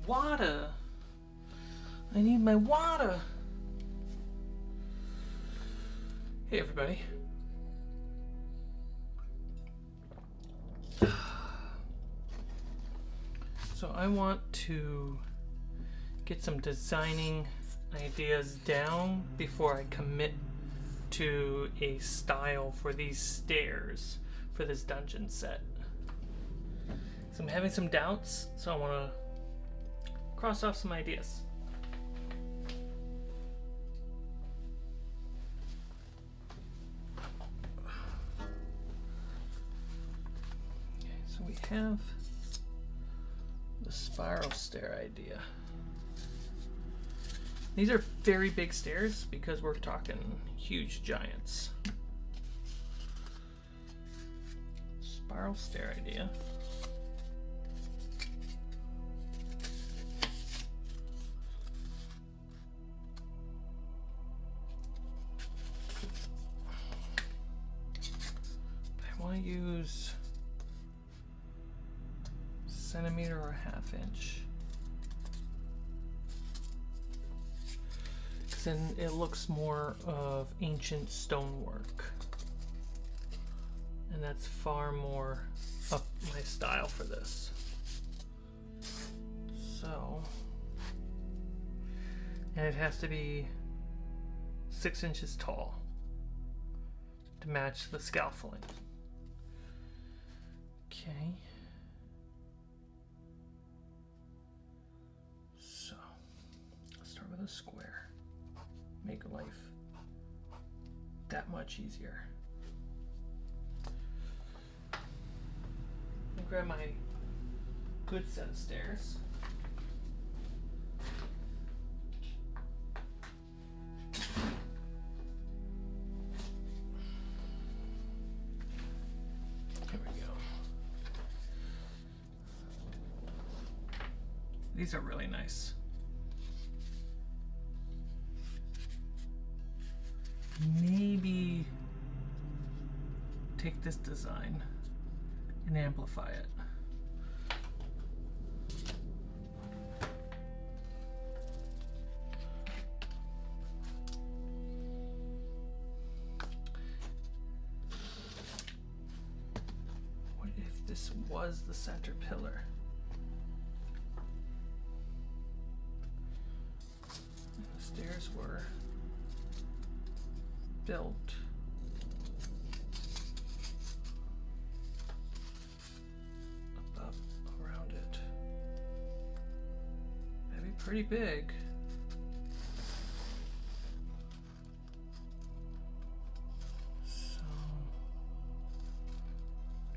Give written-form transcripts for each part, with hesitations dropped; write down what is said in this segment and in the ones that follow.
water. I need my water. Hey everybody. So I want to get some designing ideas down before I commit to a style for these stairs for this dungeon set. So I'm having some doubts, so I want to cross off some ideas. Okay, so we have the spiral stair idea. These are very big stairs because we're talking huge giants. Spiral stair idea. I want to use centimeter or half inch. Then it looks more of ancient stonework, and that's far more up my style for this. So, and it has to be 6 inches tall to match the scaffolding. Okay. So, let's start with a square. Make life that much easier. I'll grab my good set of stairs. Here we go. These are really nice. Maybe take this design and amplify it. What if this was the center pillar? And the stairs were built up around it. That'd be pretty big. So,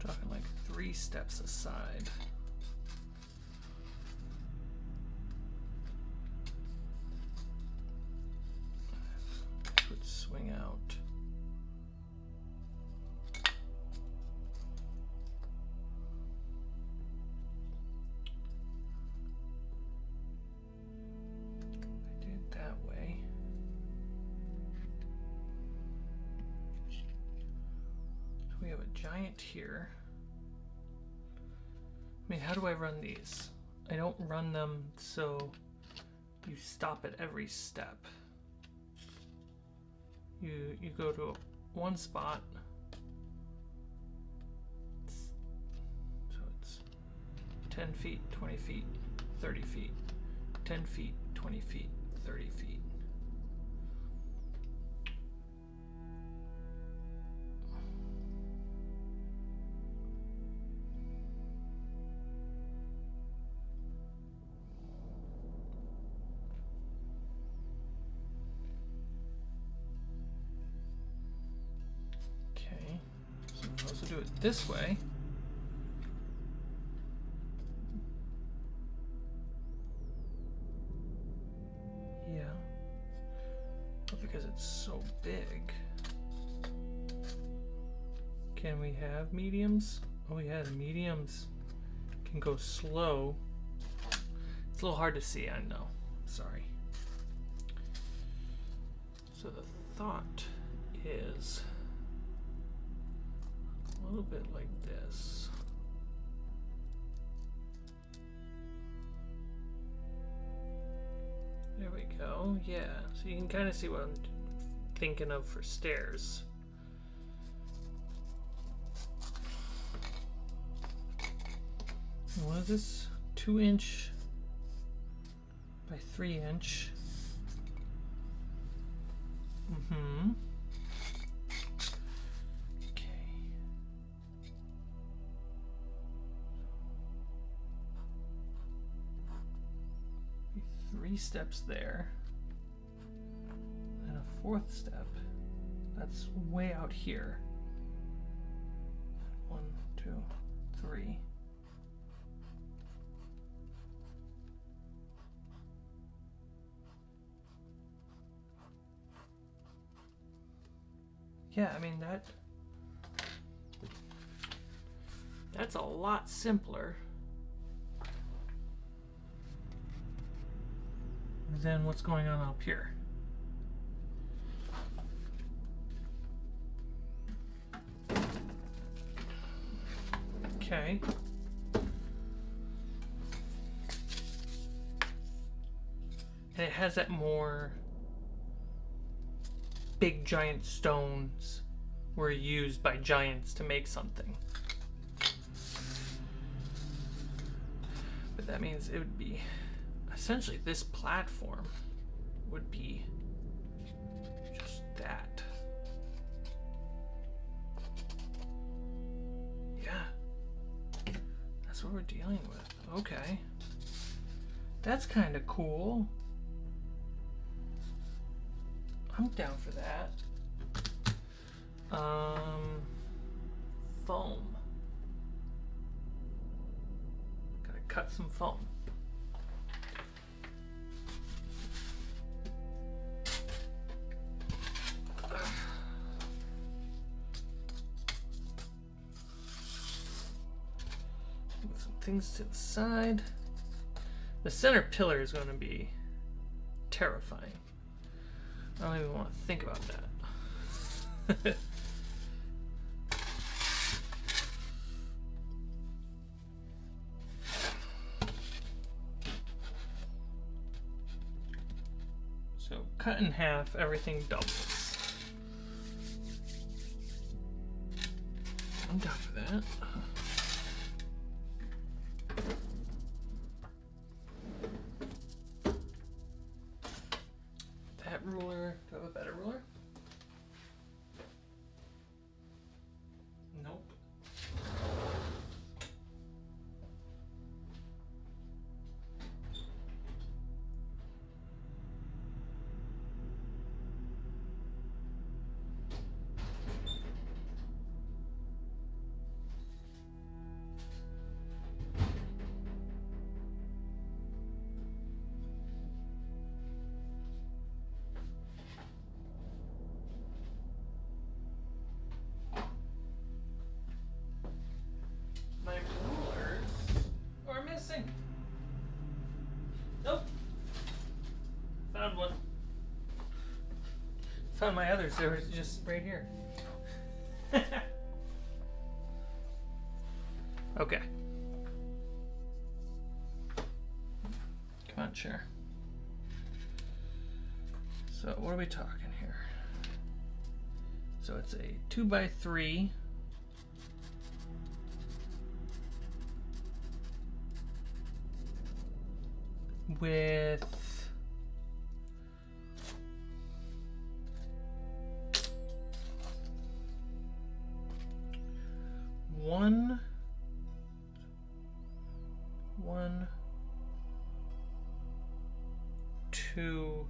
talking like 3 steps aside. Would swing out. I did it that way. So we have a giant here. I mean, how do I run these? I don't run them so you stop at every step. You go to one spot, so it's 10 feet, 20 feet, 30 feet, 10 feet, 20 feet, 30 feet. Do it this way. Yeah. But because it's so big. Can we have mediums? Oh yeah, the mediums can go slow. It's a little hard to see, I know. Sorry. So the thought is a little bit like this. we go. Yeah, so you can kind of see what I'm thinking of for stairs. What is this? 2-inch by 3-inch. Mm-hmm. Okay. 3 steps there. And a 4th step. That's way out here. 1, 2, 3. Yeah, I mean that's a lot simpler than what's going on up here. Okay. And it has that more big giant stones were used by giants to make something. But that means it would be essentially this platform would be just that. Yeah. That's what we're dealing with. Okay. That's kind of cool. I'm down for that. Foam. Gotta cut some foam. Move some things to the side. The center pillar is going to be terrifying. I don't even want to think about that. So cut in half, everything doubles. I'm down for that. Ruler. Do I have a better ruler? Nope. Found my others. They were just right here. Okay. Come on, chair. So what are we talking here? So it's a 2x3. With one, 2,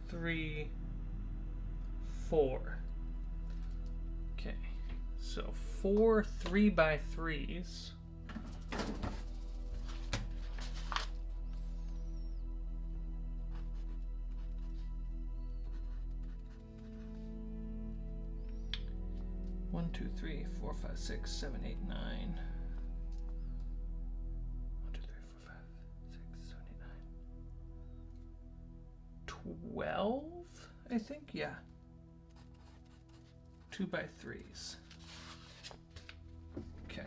3, 4. Okay, so 4 3x3s. One, 2, 3, 4, 5, 6, 7, 8, 9. 1, 2, 3, 4, 5, 6, 7, 8, 9. 12, I think, yeah. 2x3s. Okay.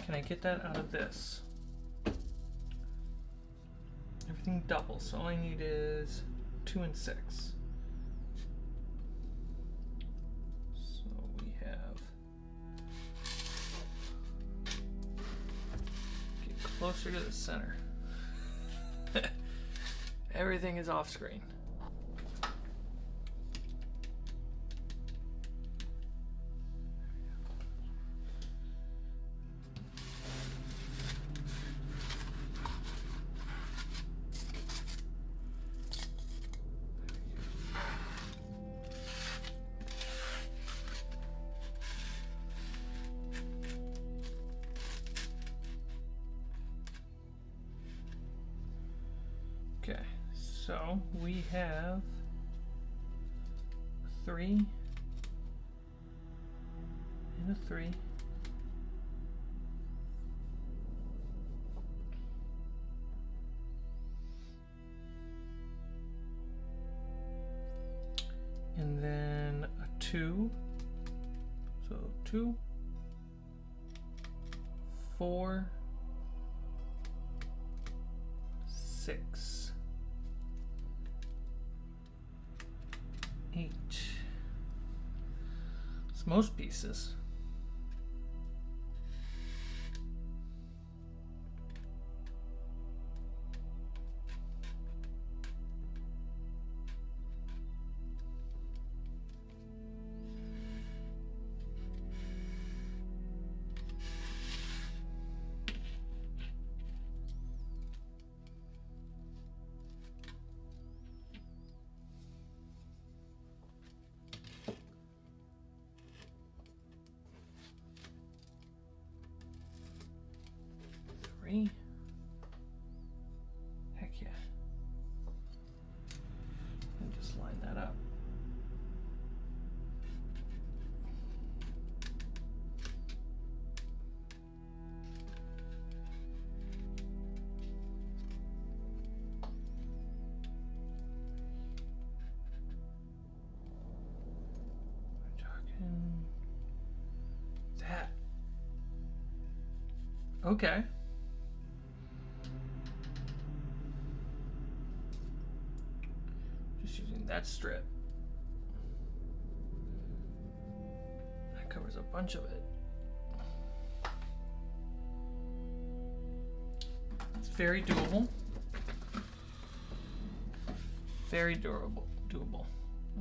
Can I get that out of this? everything double, so all I need is 2 and 6. So we have, get closer to the center. Everything is off screen. Okay, so we have 3 and a 3. And then a 2. So 2, 4, 6. 8. It's most pieces. Heck yeah. And just line that up. We're talking that. Okay. That strip. That covers a bunch of it. It's very doable. Very doable.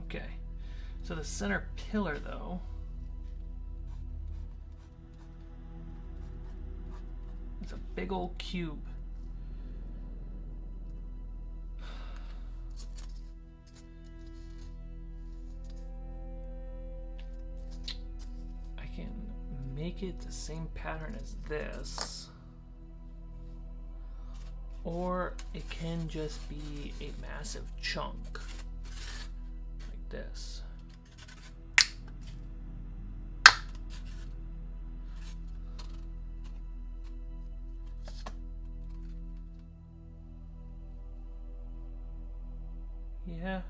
Okay. So the center pillar though, it's a big old cube. Make it the same pattern as this, or it can just be a massive chunk like this. Yeah.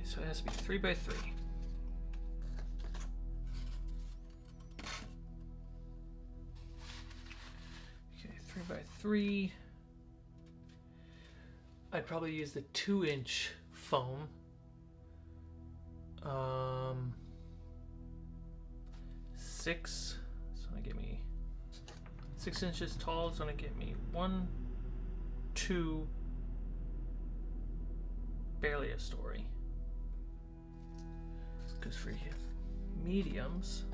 So it has to be 3 by 3. Okay, 3 by 3. I'd probably use the 2-inch foam. 6. It's gonna get me 6 inches tall. It's gonna get me 1, 2, barely a story. Because for mediums,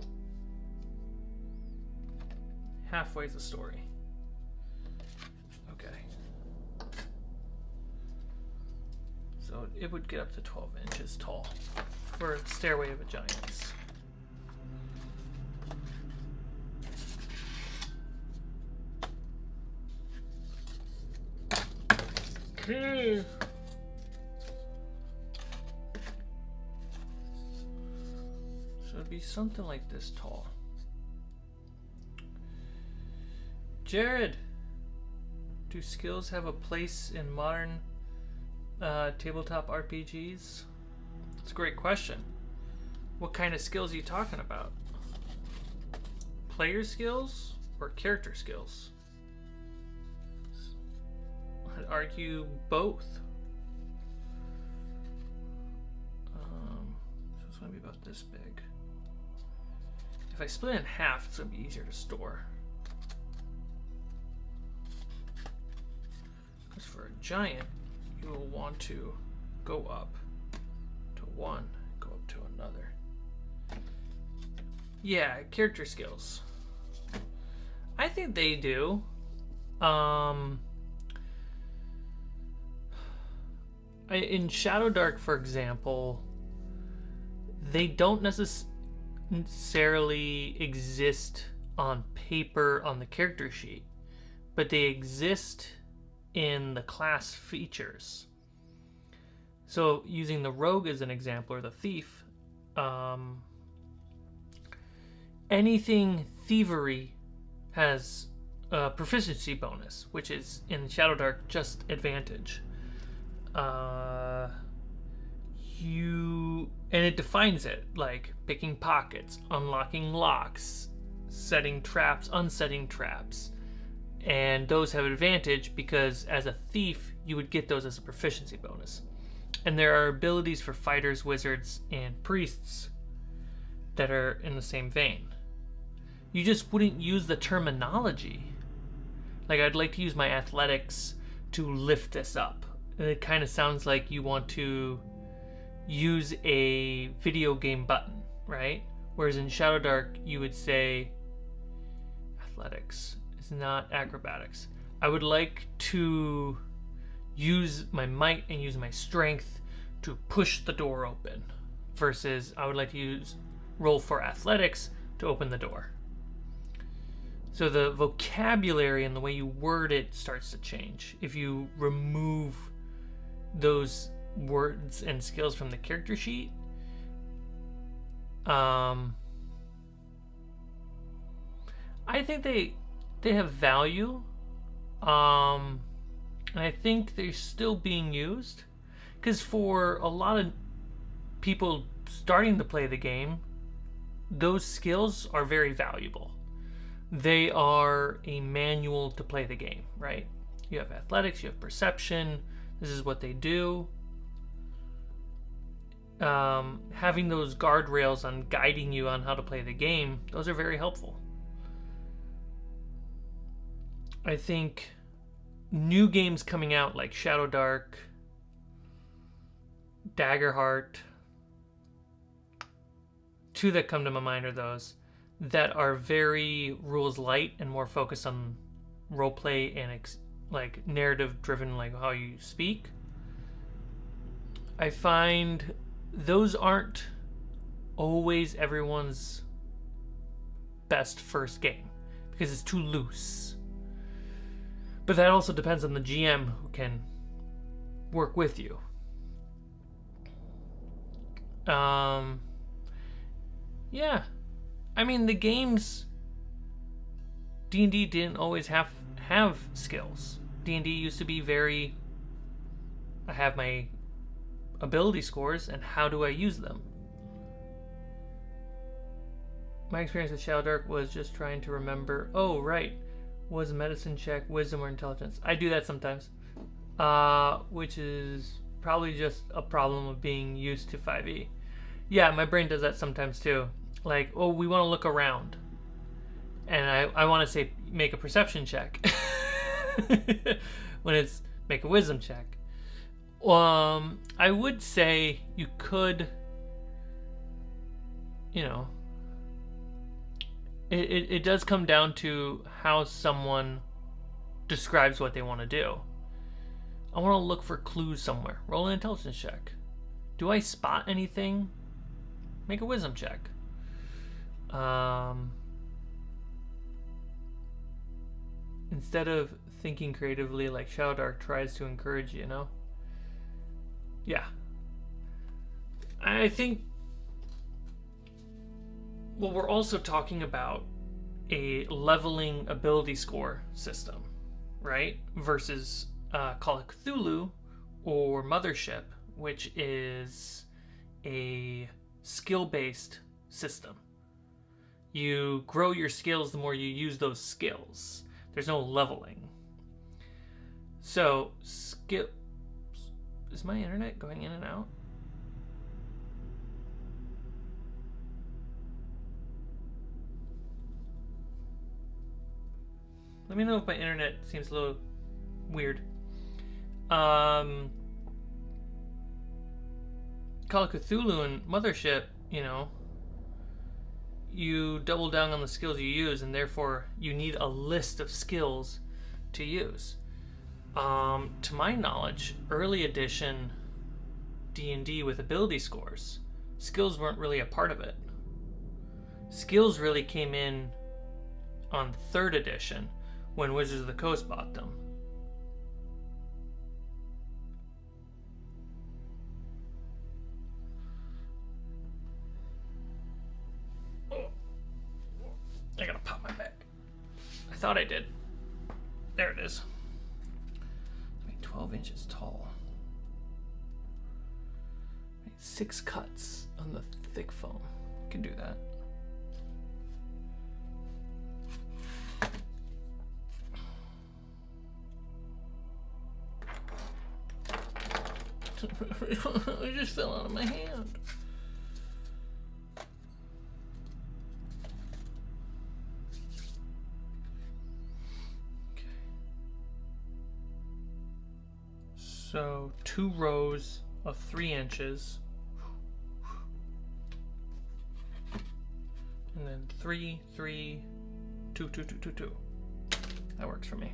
halfway the story. Okay. So it would get up to 12 inches tall for Stairway of a Giants. Okay. It'd be something like this tall. Jared, do skills have a place in modern tabletop RPGs? It's a great question. What kind of skills are you talking about? Player skills or character skills? I'd argue both. So it's going to be about this big. If I split it in half, it's going to be easier to store. Because for a giant, you will want to go up to one, go up to another. Yeah, character skills. I think they do. In Shadow Dark, for example, they don't necessarily exist on paper on the character sheet, but they exist in the class features. So using the rogue as an example, or the thief, anything thievery has a proficiency bonus, which is in Shadow Dark just advantage. And it defines it, like picking pockets, unlocking locks, setting traps, unsetting traps. And those have advantage because as a thief, you would get those as a proficiency bonus. And there are abilities for fighters, wizards, and priests that are in the same vein. You just wouldn't use the terminology. Like, I'd like to use my athletics to lift this up. And it kind of sounds like you want to use a video game button, right? Whereas in Shadow Dark, you would say athletics. It's not acrobatics. I would like to use my might and use my strength to push the door open, versus I would like to roll for athletics to open the door. So the vocabulary and the way you word it starts to change if you remove those words and skills from the character sheet. I think they have value, and I think they're still being used, because for a lot of people starting to play the game, those skills are very valuable. They are a manual to play the game, right? You have athletics, you have perception. This is what they do. Having those guardrails on guiding you on how to play the game, those are very helpful. I think new games coming out like Shadow Dark, Daggerheart, two that come to my mind are those that are very rules light and more focused on roleplay and like narrative driven, like how you speak. I find those aren't always everyone's best first game because it's too loose. But that also depends on the GM who can work with you. Yeah. I mean, the games, D&D didn't always have skills. D&D used to be very, I have my ability scores, and how do I use them? My experience with Shadow Dark was just trying to remember, oh, right, was medicine check, wisdom, or intelligence. I do that sometimes, which is probably just a problem of being used to 5e. Yeah, my brain does that sometimes too. Like, oh, we want to look around. And I want to say, make a perception check. When it's make a wisdom check. I would say you could, it does come down to how someone describes what they want to do. I want to look for clues somewhere. Roll an intelligence check. Do I spot anything? Make a wisdom check. Instead of thinking creatively like Shadow Dark tries to encourage you, Yeah. I think, well, we're also talking about a leveling ability score system, right? Versus Call of Cthulhu or Mothership, which is a skill-based system. You grow your skills the more you use those skills. There's no leveling. So, skill... Is my internet going in and out? Let me know if my internet seems a little weird. Call of Cthulhu and Mothership, you know, you double down on the skills you use, and therefore you need a list of skills to use. To my knowledge, early edition D&D with ability scores, skills weren't really a part of it. Skills really came in on 3rd edition when Wizards of the Coast bought them. I gotta pop my back. I thought I did. There it is. 12 inches tall. 6 cuts on the thick foam. Can do that. It just fell out of my hand. So 2 rows of 3 inches, and then 3, 3, 2, 2, 2, 2, 2. That works for me.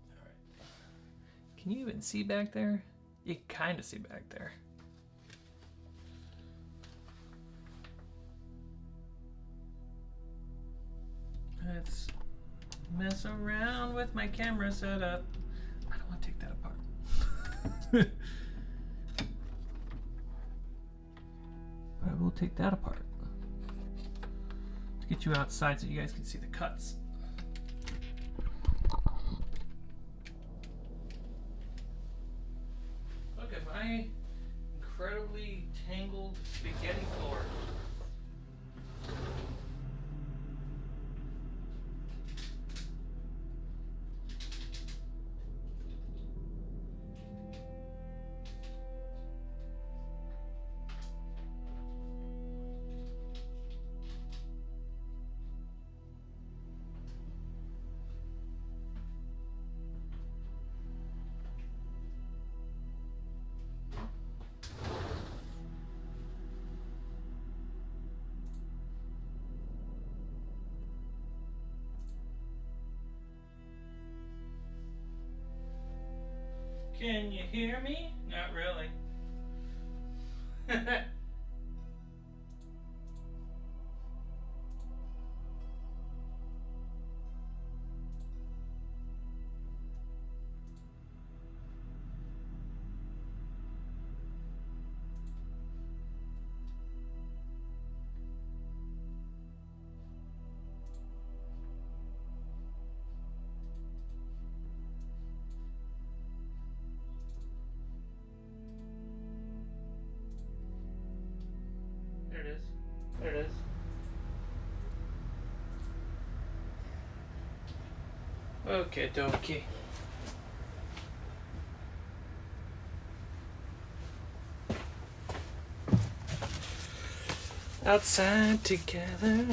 All right. Can you even see back there? You can kind of see back there. Let's mess around with my camera setup. I don't want to take that apart. But I will take that apart to get you outside so you guys can see the cuts. Look at my incredibly tangled spaghetti floor. Can you hear me? Not really. There it is. Okay, dokie. Outside together.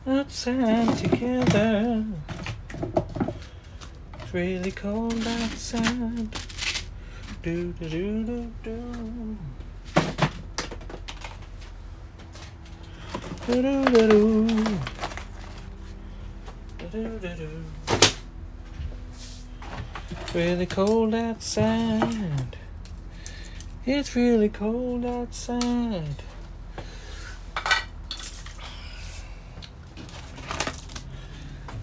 Outside together. It's really cold outside. Do do do do do. Really cold outside. It's really cold outside.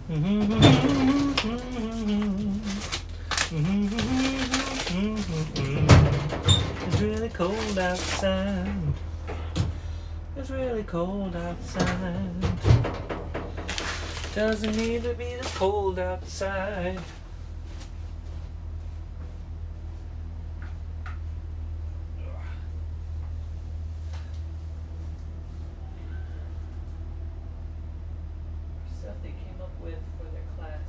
It's really cold outside. It's really cold outside. Doesn't need to be this cold outside. Stuff they came up with for their class.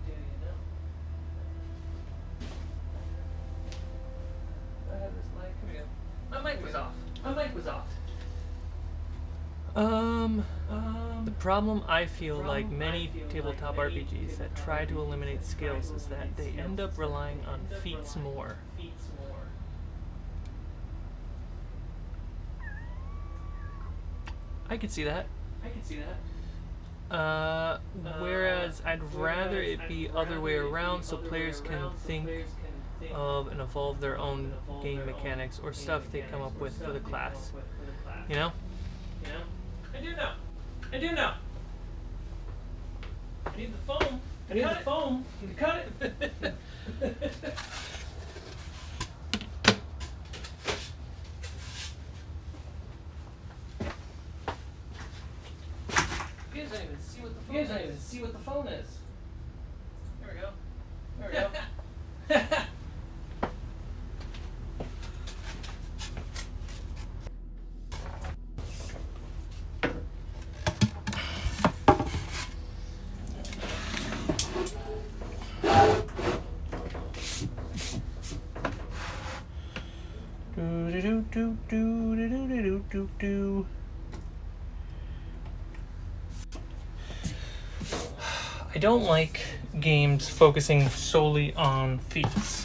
Do you know? I have this mic. Here we go. My mic was off. My mic was off. The problem I feel like many tabletop RPGs that try to eliminate skills is that they end up relying on feats more. I could see that. Whereas I'd rather it be other way around so players can think of and evolve their own game mechanics or stuff they come up with for the class. You know? I do know. I need the foam. You cut it. You guys don't even see what the phone is. There we go. I don't like games focusing solely on feats.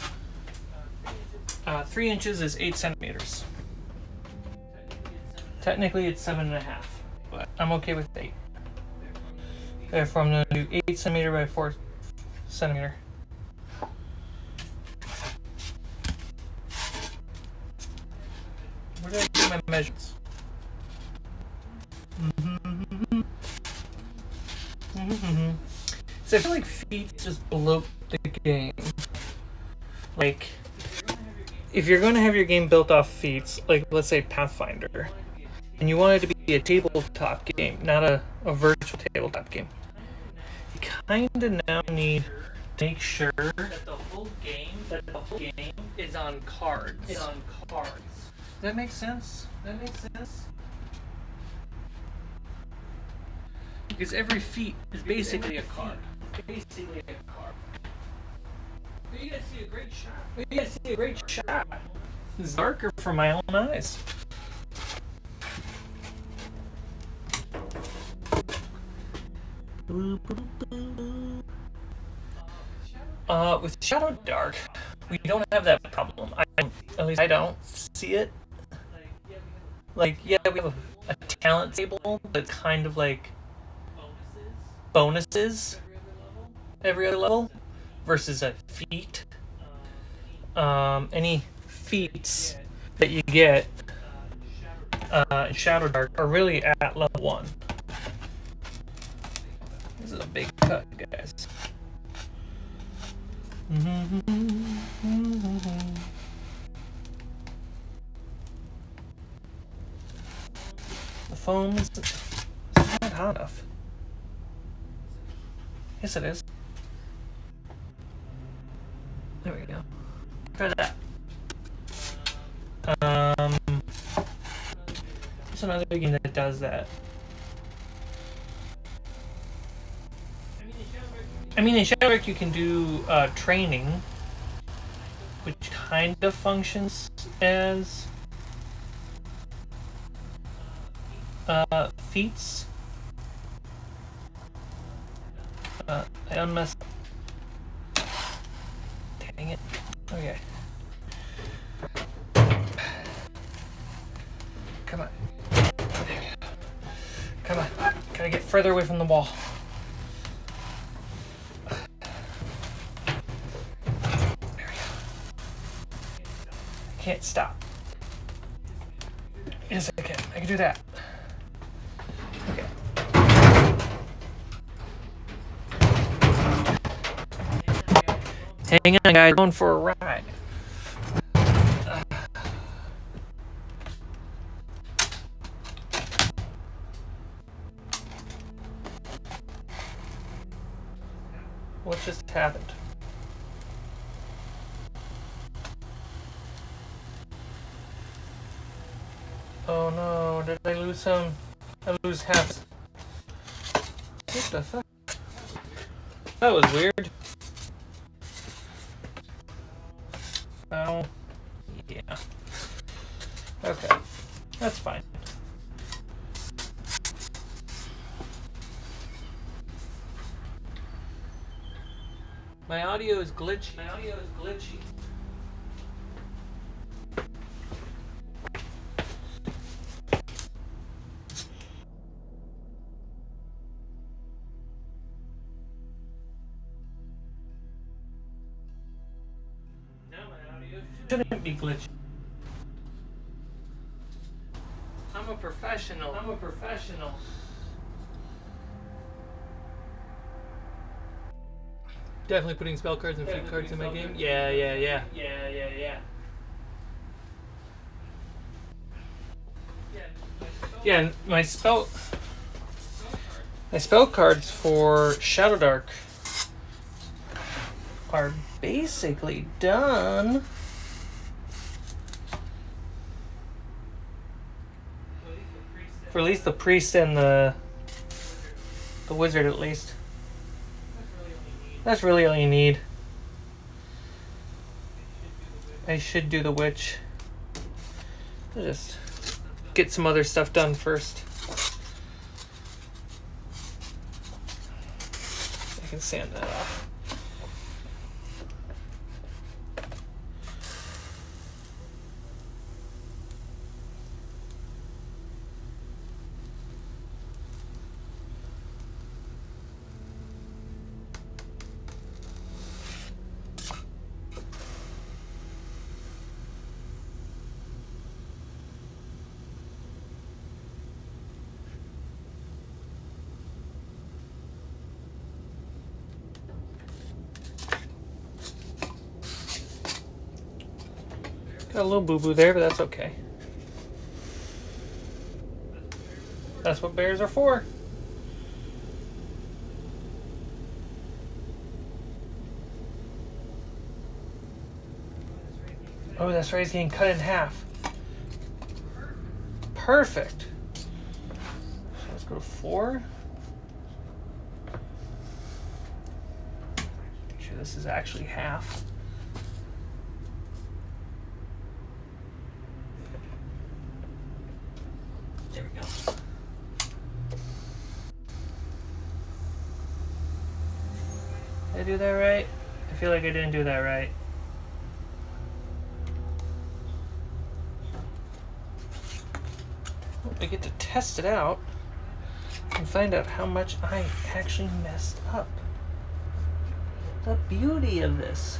3 inches is 8 centimeters. Technically it's 7.5, but I'm okay with 8. Therefore I'm going to do 8 centimeter by 4 centimeter. Where did I do my measurements? So I feel like feats just bloat the game. Like, if you're going to have your game built off feats, like let's say Pathfinder, and you want it to be a tabletop game, not a virtual tabletop game, you kind of now need to make sure that the whole game is on cards. Does that make sense? Because every feat is basically a card. You guys see a great shot. It's darker for my own eyes. With Shadow Dark, we don't have that problem. At least I don't see it. Like, yeah, we have a talent table, but kind of like bonuses every other level versus a feat. Any feats that you get in Shadow Dark are really at level 1. This is a big cut, guys. The foam is not hot enough. Yes, it is. There we go. Try that. There's another game that does that. I mean, in Shadowrick you can do training, which kind of functions as feats. I unmessed. Dang it. Okay. Come on. Come on. Gotta get further away from the wall. There we go. Can't stop. Yes, I can. I can do that. Okay. Hang on, guys. Going for a ride. What just happened? Oh no, did I lose some? I lose half. What the fuck? That was weird. Oh, yeah. Okay, that's fine. My audio is glitchy. My audio is glitchy. No, my audio shouldn't be glitchy. I'm a professional. I'm a professional. Definitely putting spell cards and feat cards in my game. Yeah. Yeah, my spell cards for Shadow Dark are basically done. For at least the priest and the wizard, at least. That's really all you need. I should do the witch. I'll just get some other stuff done first. I can sand that off. Got a little boo-boo there, but that's okay. That's what bears are for. Oh, that's right, it's getting cut in half. Perfect. So let's go to 4. Make sure this is actually half. There we go. Did I do that right? I feel like I didn't do that right. I get to test it out and find out how much I actually messed up. The beauty of this.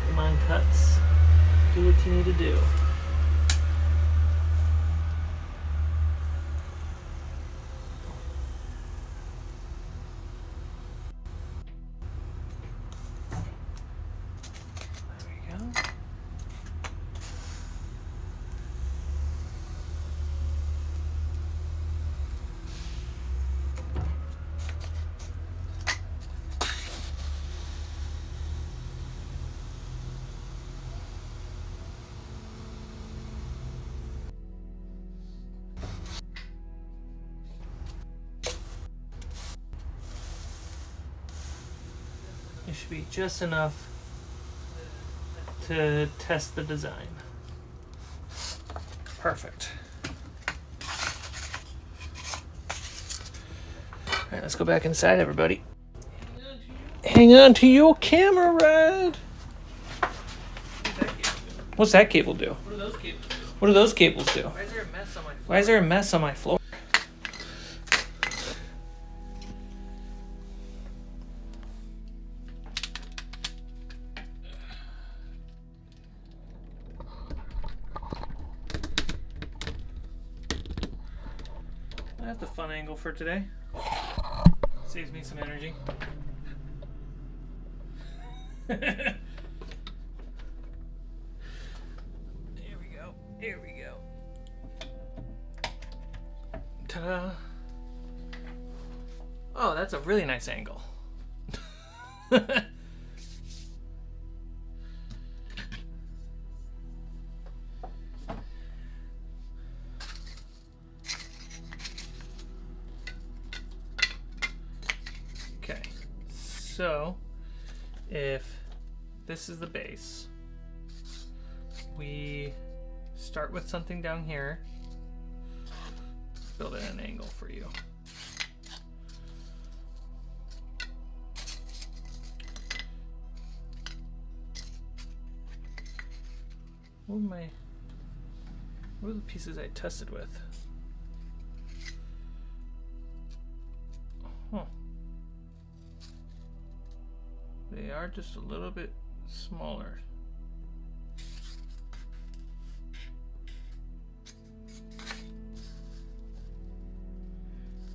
Come on, cuts. Do what you need to do. It should be just enough to test the design. Perfect. All right, let's go back inside, everybody. Hang on to your camera ride. What's that cable do? What do those cables do? What do those cables do? Why is there a mess on my floor? Why is there a mess on my floor? That's a fun angle for today. Saves me some energy. There we go. Ta-da. Oh, that's a really nice angle. Okay, so if this is the base, we start with something down here. Let's build it at an angle for you. What were the pieces I tested with? Huh. They are just a little bit smaller.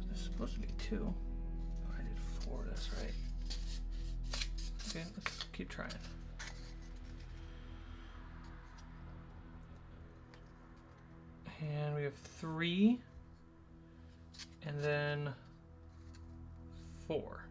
There's supposed to be 2. Oh, I did 4, that's right. Okay, let's keep trying. And we have 3, and then 4.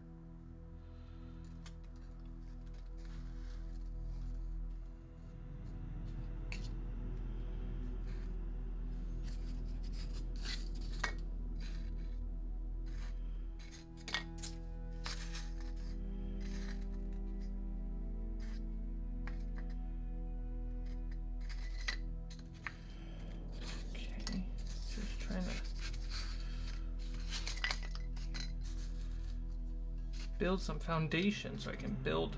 Build some foundation so I can build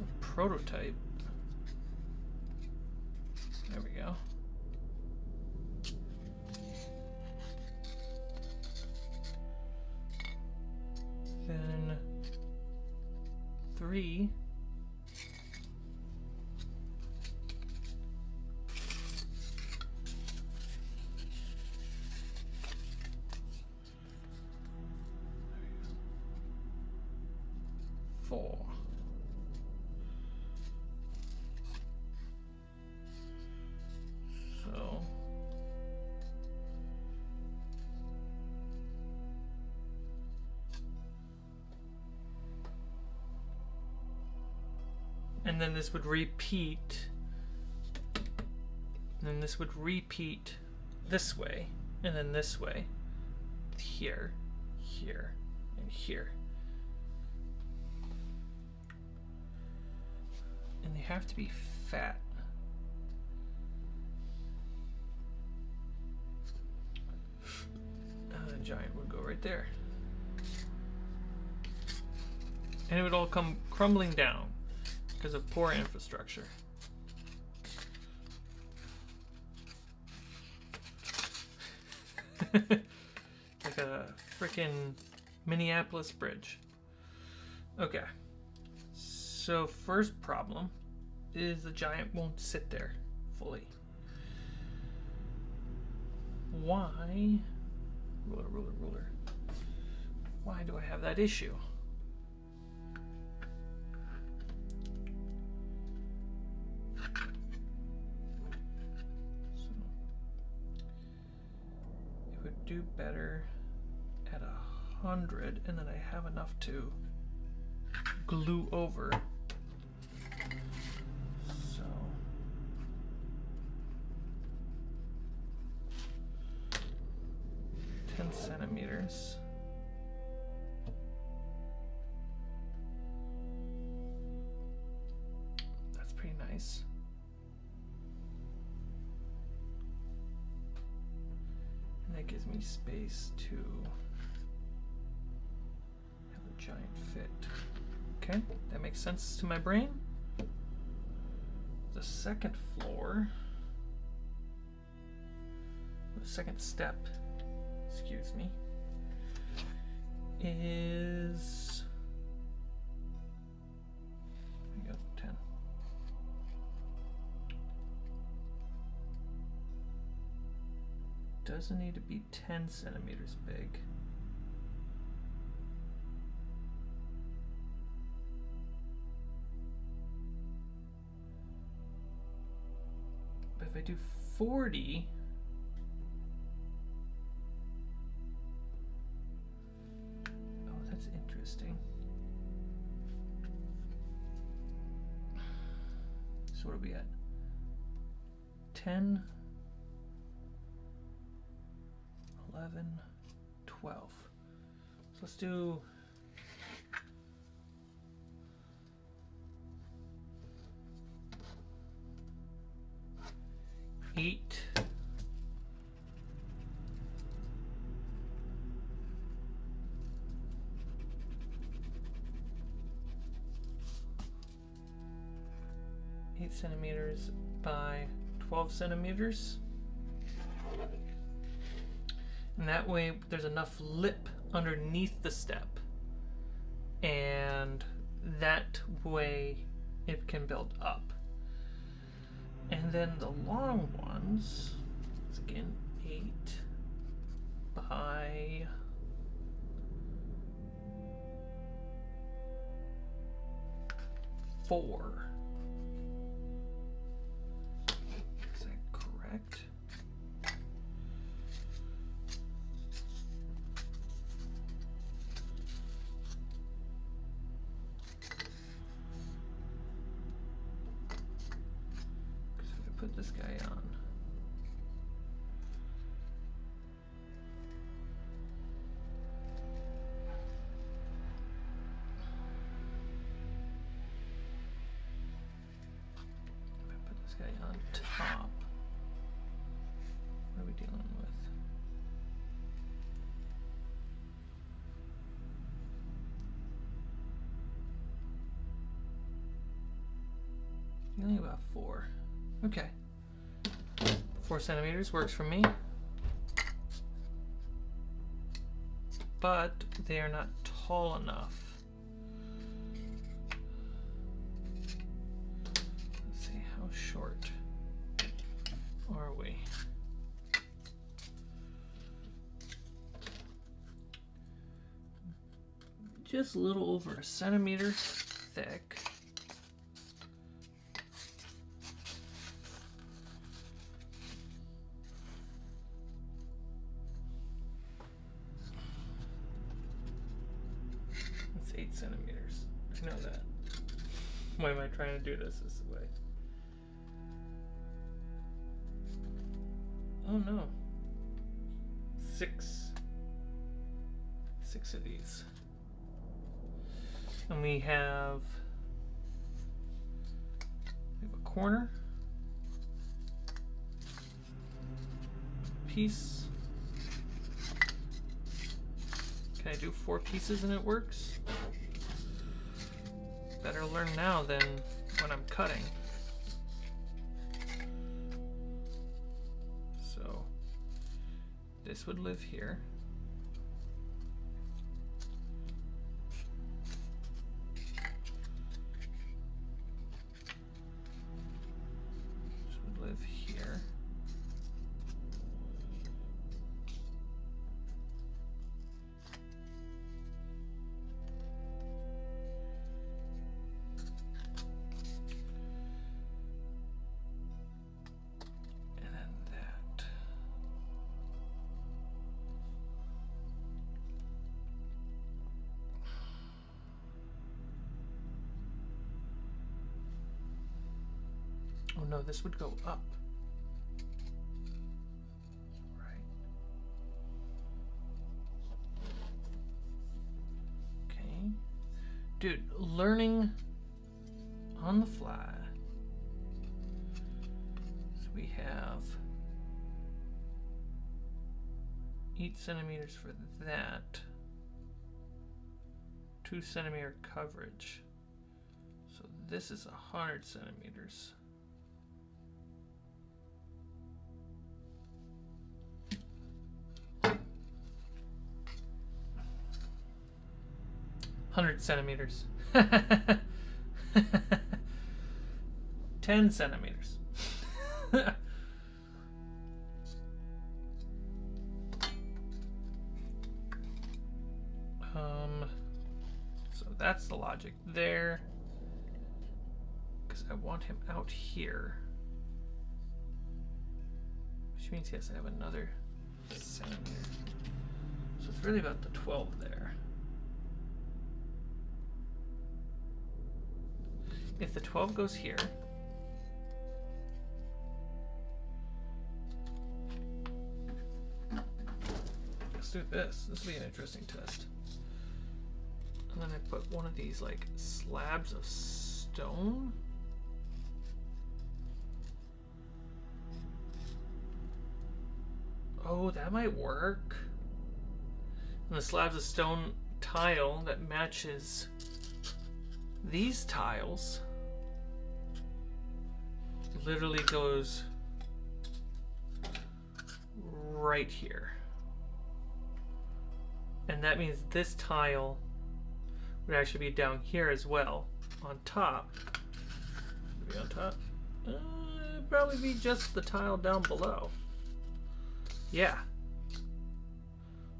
a prototype. There we go. Then 3. So and then this would repeat, and then this would repeat this way, and then this way, here, here, and here. And they have to be fat. The giant would go right there. And it would all come crumbling down because of poor infrastructure. Like a frickin' Minneapolis bridge. Okay. So first problem is the giant won't sit there fully. Why? Ruler, ruler, ruler. Why do I have that issue? So it would do better at 100, and then I have enough to glue over. So 10 centimeters. That's pretty nice. And that gives me space to have a giant fit. Okay, that makes sense to my brain. The second floor, the second step, excuse me, is, there we go, 10. Doesn't need to be 10 centimeters big. But if I do 40. Oh, that's interesting. So what are we at? 10, 11, 12. So let's do 8. Centimeters by 12 centimeters. And that way there's enough lip underneath the step, and that way it can build up. And then the long ones, is again 8 by 4. Is that correct? Put this guy on. Put this guy on top. What are we dealing with? Feeling about 4. Okay. 4 centimeters works for me. But they are not tall enough. Let's see, how short are we? Just a little over a centimeter thick. It's 8 centimeters. I know that. Why am I trying to do this way? Oh no. 6 of these. And we have a corner piece. Can I do 4 pieces and it works? Better learn now than when I'm cutting. So this would live here. This would live here. Oh no, this would go up. Right. Okay. Dude, learning on the fly. So we have 8 centimeters for that. 2 centimeter coverage. So this is 100 centimeters. Centimeters. 10 centimeters. So that's the logic there, because I want him out here. which means, yes, I have another 7 here. So it's really about the 12 there. If the 12 goes here, let's do this. This will be an interesting test. And then I put one of these like slabs of stone. Oh, that might work. And the slabs of stone tile that matches these tiles literally goes right here. And that means this tile would actually be down here as well, on top. Would it be on top? It'd probably be just the tile down below. Yeah.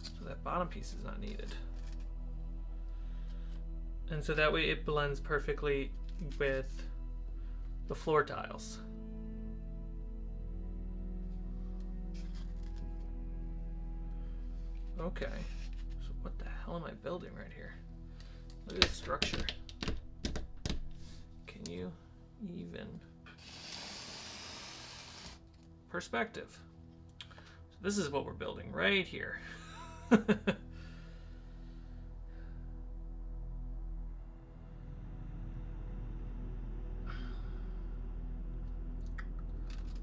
So that bottom piece is not needed. And so that way it blends perfectly with the floor tiles. Okay. So what the hell am I building right here? Look at this structure. Can you even... Perspective. So this is what we're building right here.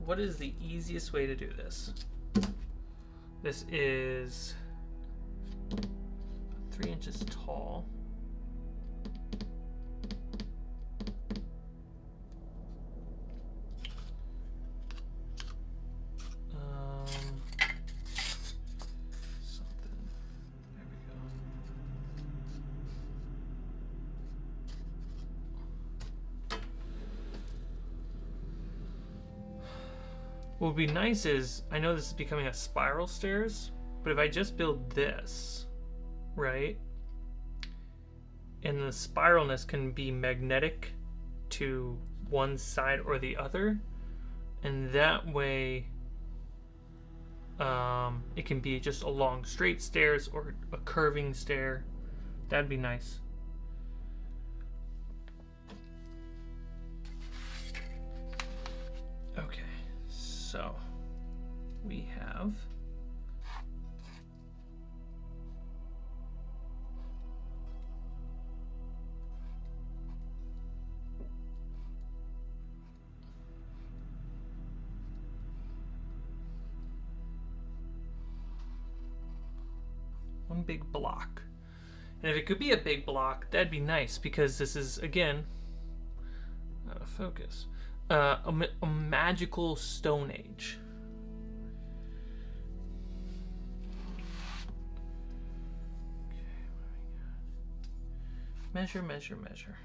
What is the easiest way to do this? This is 3 inches tall. Something. There we go. What would be nice is, I know this is becoming a spiral stairs, but if I just build this, right? And the spiralness can be magnetic to one side or the other. And that way, it can be just a long straight stairs or a curving stair. That'd be nice. Okay, so we have one big block. And if it could be a big block, that'd be nice, because this is, again, out of focus, a magical Stone Age. Okay, what do we got? Measure, measure, measure.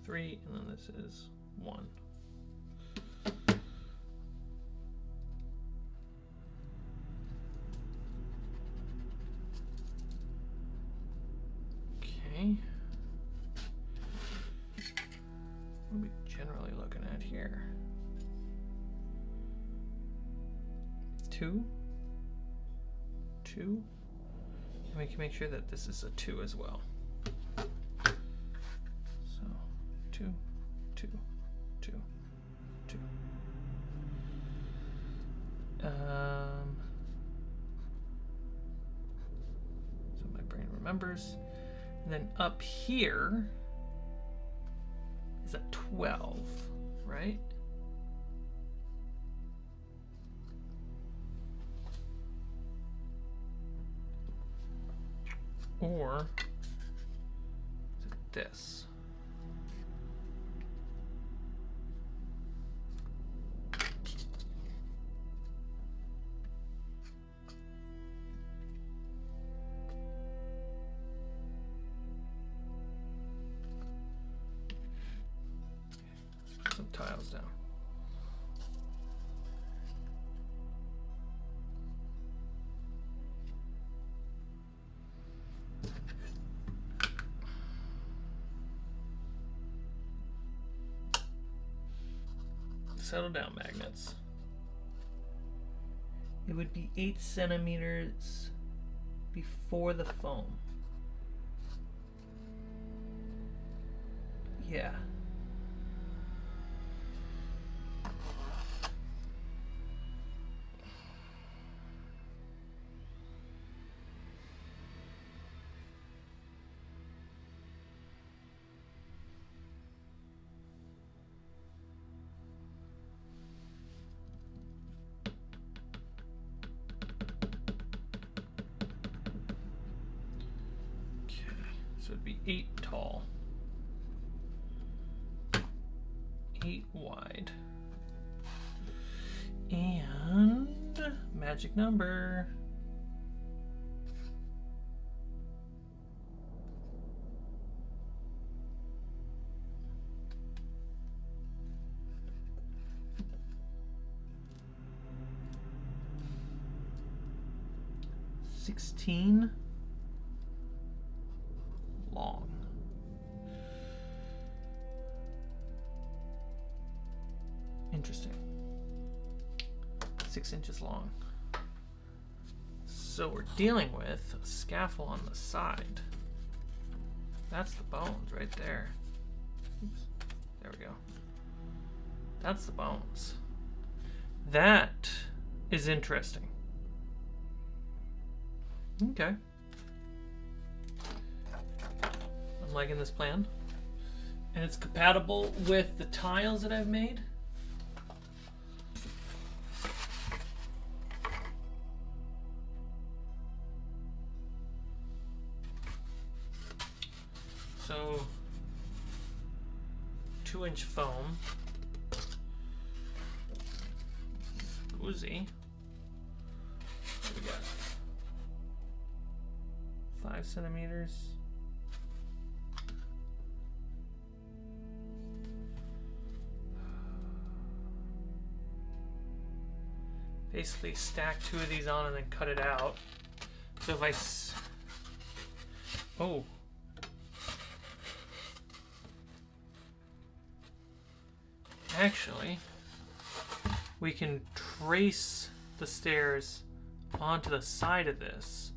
Three, and then this is 1. Okay. What are we generally looking at here? 2. 2. And we can make sure that this is a 2 as well. 2, 2, 2, 2. So my brain remembers. And then up here is a 12, right? Or is it this? Some tiles down. settle down, magnets. It would be 8 centimeters before the foam. Yeah. So it'd be 8 tall, 8 wide, and magic number. $16 long. Interesting. 6 inches long. So we're dealing with a scaffold on the side. That's the bones right there. Oops. There we go. That's the bones. That is interesting. Okay. I'm liking this plan. And it's compatible with the tiles that I've made. So 2-inch foam. Oozy. What do we got? 5 centimeters. Basically stack 2 of these on and then cut it out. So if I oh. Actually, we can trace the stairs onto the side of this,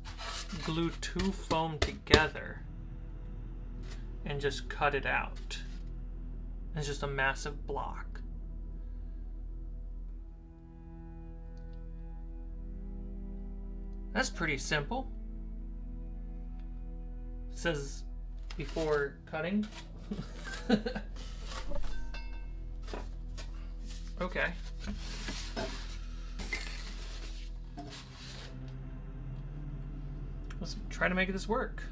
glue 2 foam together, and just cut it out. It's just a massive block. That's pretty simple. It says before cutting. Okay. Let's try to make this work.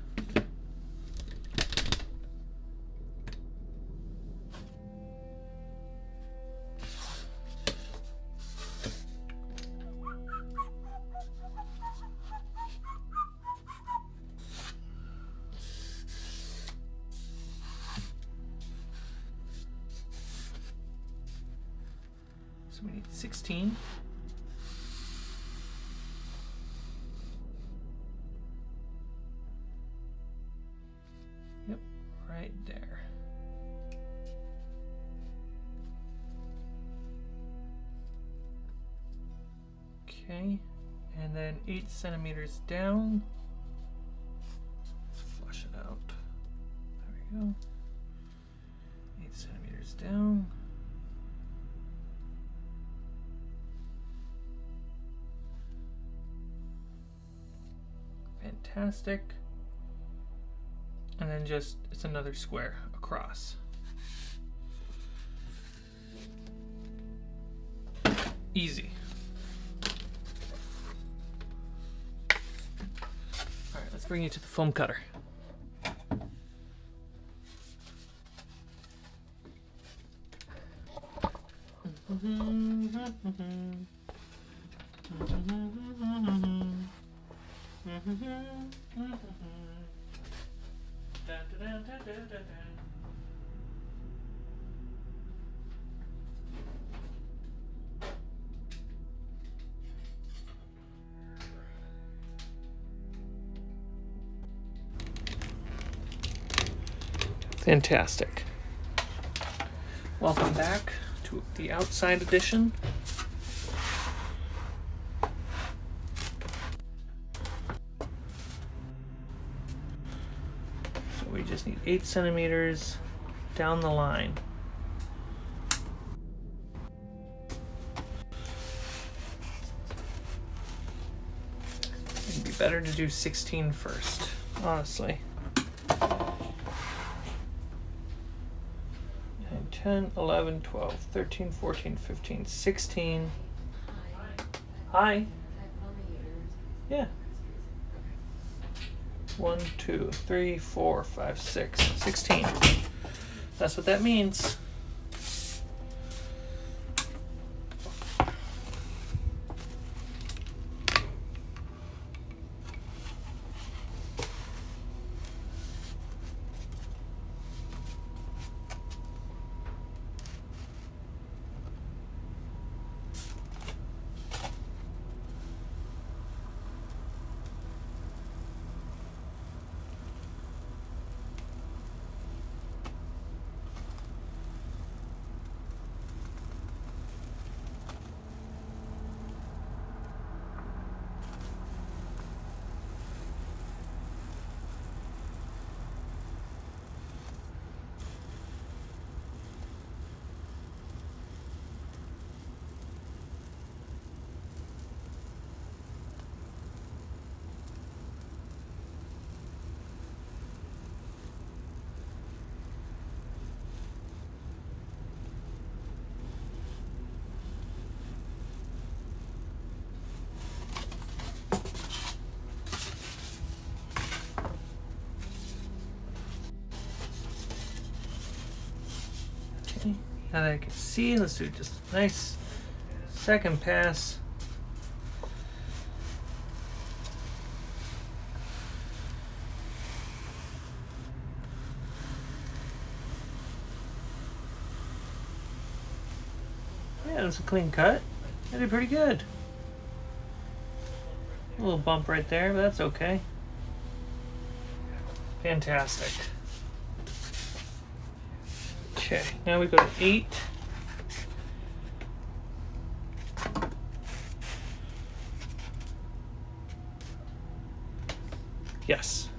So we need 16. Yep, right there. Okay, and then 8 centimeters down. Let's flush it out. There we go. 8 centimeters down. Fantastic. And then just, it's another square across. Easy. All right, let's bring you to the foam cutter. Fantastic. Welcome back to the outside edition. So we just need 8 centimeters down the line. It'd be better to do 16 first, honestly. 10, 11, 12, 13, 14, 15, 16. Hi. Yeah. 1, 2, 3, 4, 5, 6, 16. That's what that means. Now that I can see, let's do just a nice second pass. Yeah, that's a clean cut. I did pretty good. A little bump right there, but that's okay. Fantastic. Okay, now we go to 8. Yes.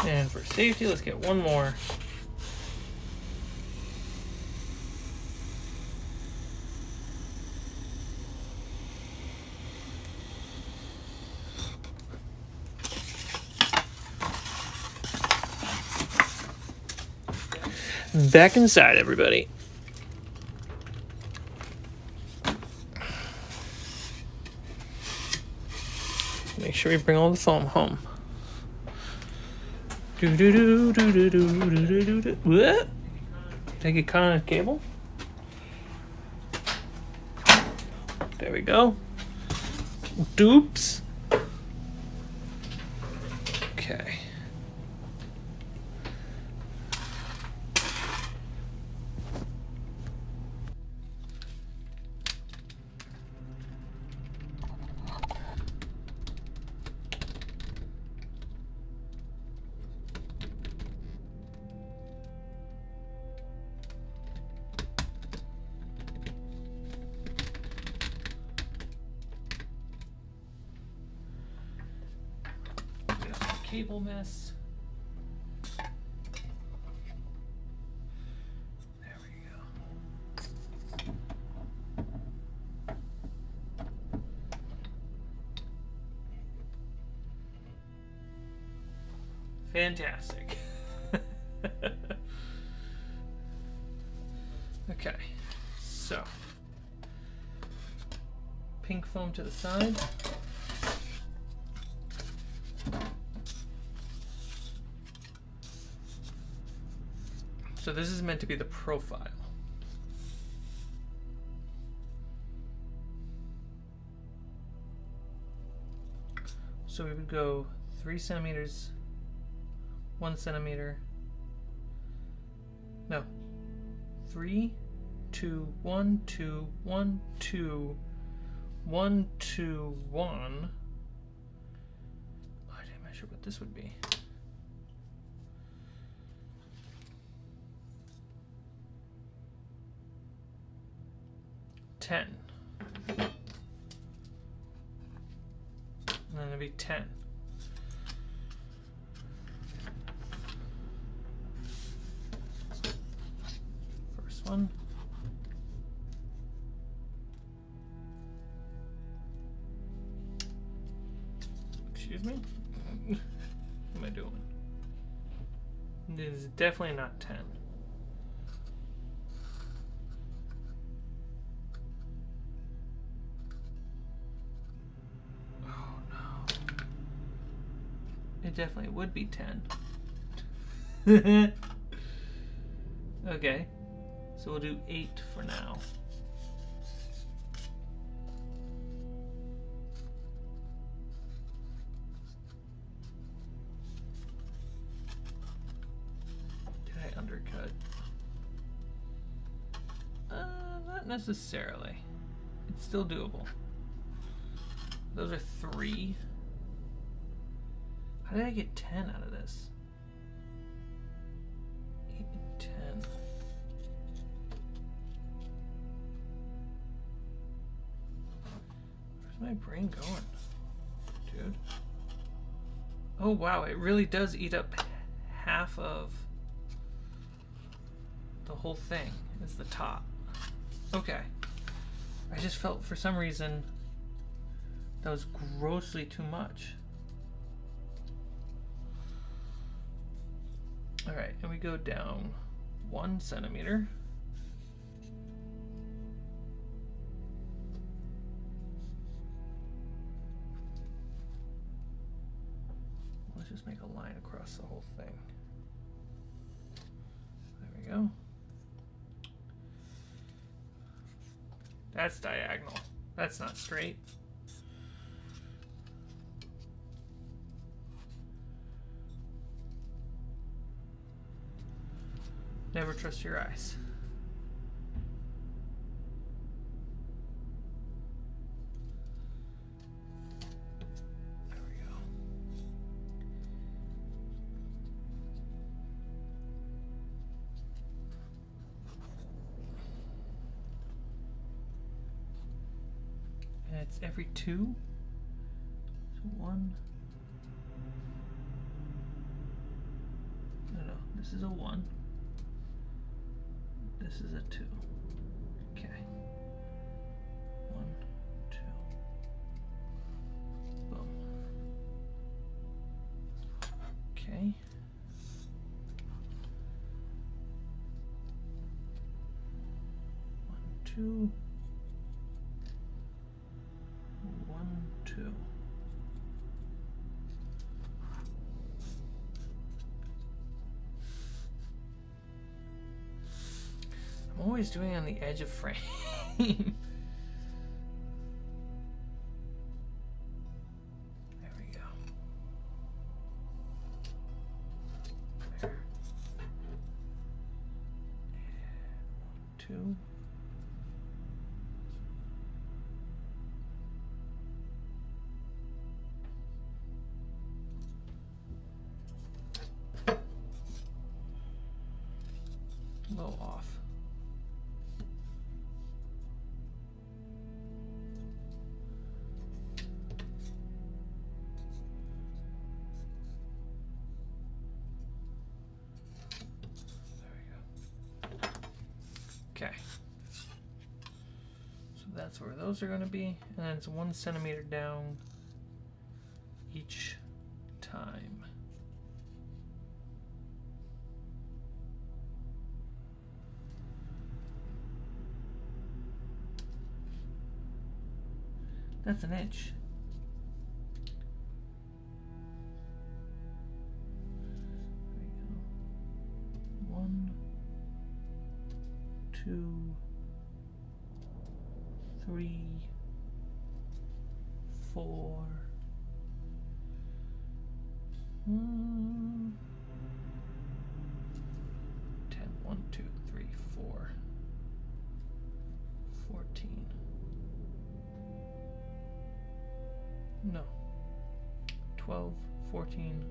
And for safety, let's get one more. Back inside, everybody. Make sure we bring all the foam home. Do do do do do do do do do. What? Take a cut on a cable. There we go. Doops. Okay. Cable mess. There we go. Fantastic. Okay, so pink foam to the side. So this is meant to be the profile. So we would go 3 centimeters, 1 centimeter. No. 3, 2, 1, 2, 1, 2, 1, 2, 1. Oh, I didn't measure what this would be. And then it'd be 10. First one. Excuse me? What am I doing? This is definitely not 10. It definitely would be 10. Okay, so we'll do 8 for now. Did I undercut? Not necessarily. It's still doable. Those are 3. How did I get 10 out of this? 8 and 10. Where's my brain going, dude? Oh wow, it really does eat up half of the whole thing. Is the top. Okay. I just felt for some reason that was grossly too much. All right, and we go down 1 centimeter. Let's just make a line across the whole thing. There we go. That's diagonal. That's not straight. Never trust your eyes. There we go. And it's every 2. So 1. No, this is a 1. This is a 2. Okay. 1, 2. Boom. Okay. One, 2. 1, 2. I'm always doing it on the edge of frame. There we go. There. 2. A little off. Okay, so that's where those are going to be, and then it's 1 centimeter down each time. That's an inch. There we go. 1, 4. 10, 1, 2, 3, 4. 14. No. 12, 14,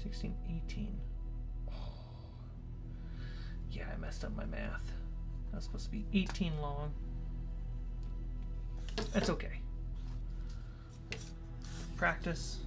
16, 18. Oh. Yeah, I messed up my math. That's supposed to be 18 long. That's okay. Practice.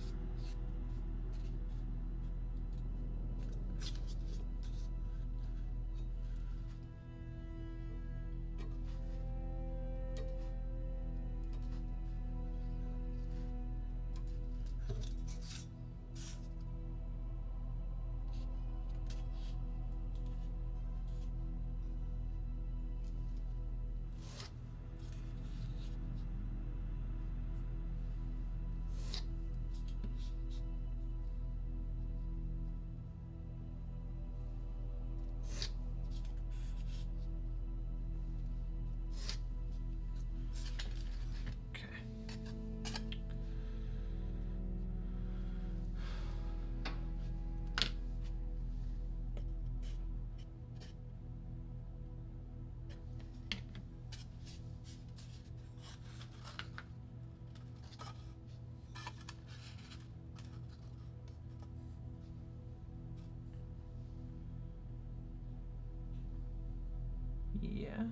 Yeah.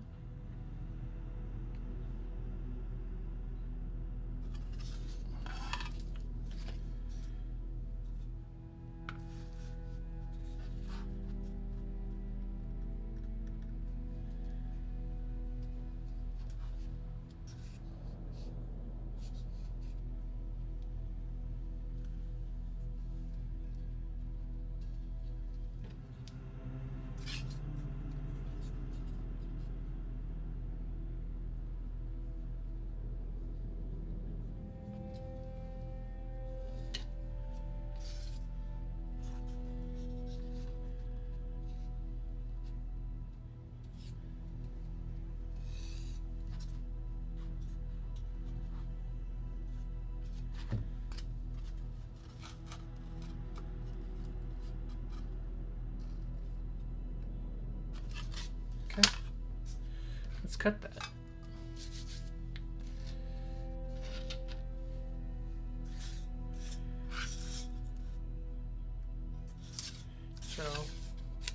Okay. Let's cut that. So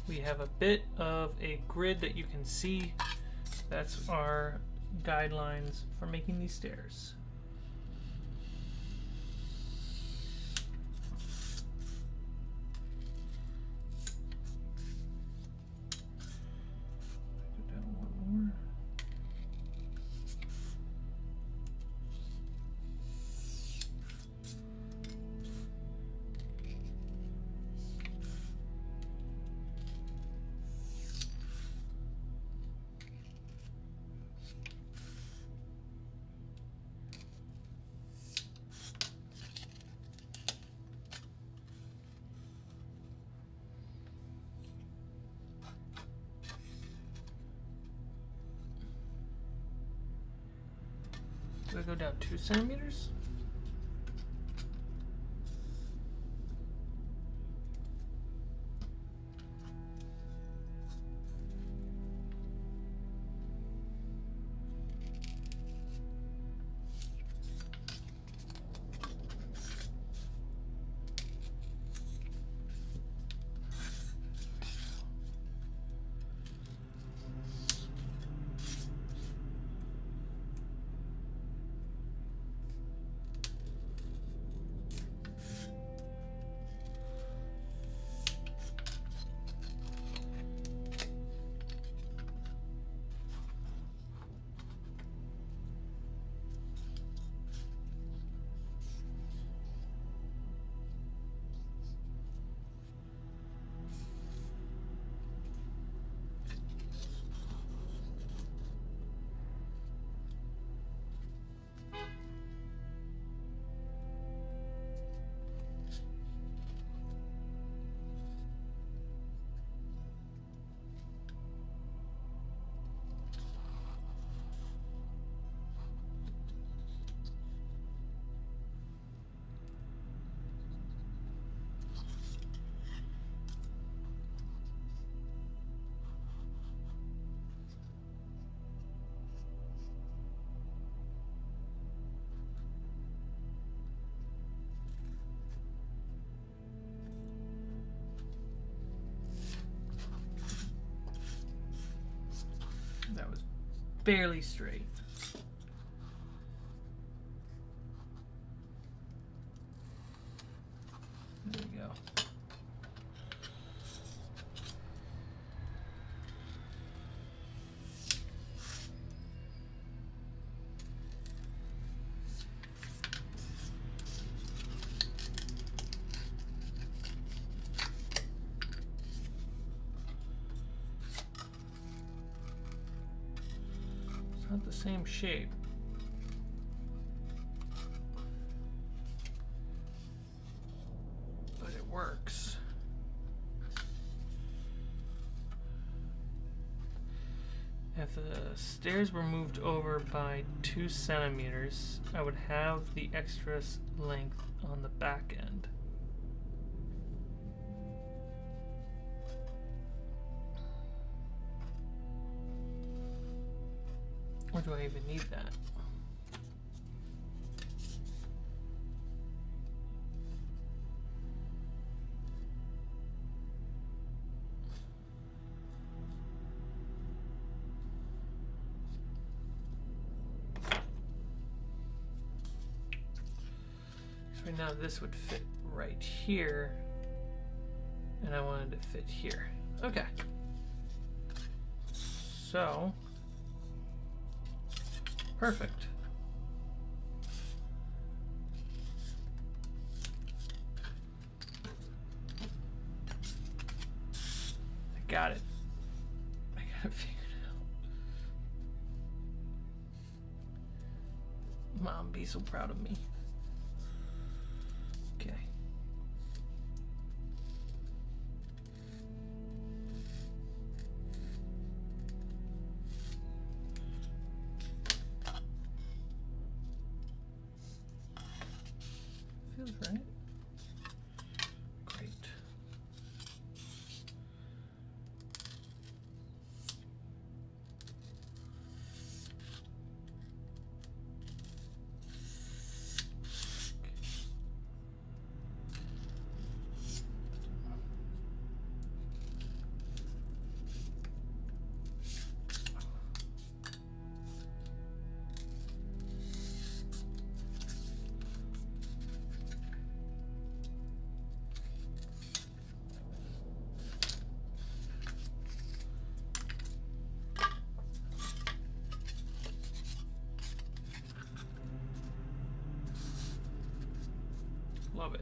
we have a bit of a grid that you can see. That's our guidelines for making these stairs. Go down one more. Do I go down 2 centimeters? barely straight. There we go. It's not the same shape. But it works. If the stairs were moved over by 2 centimeters, I would have the extra length on the back end. Or do I even need that? So right now this would fit right here, and I wanted to fit here. Okay. So perfect. I got it. I got it figured out. Mom, be so proud of me. Okay. Feels right. Great. Love it.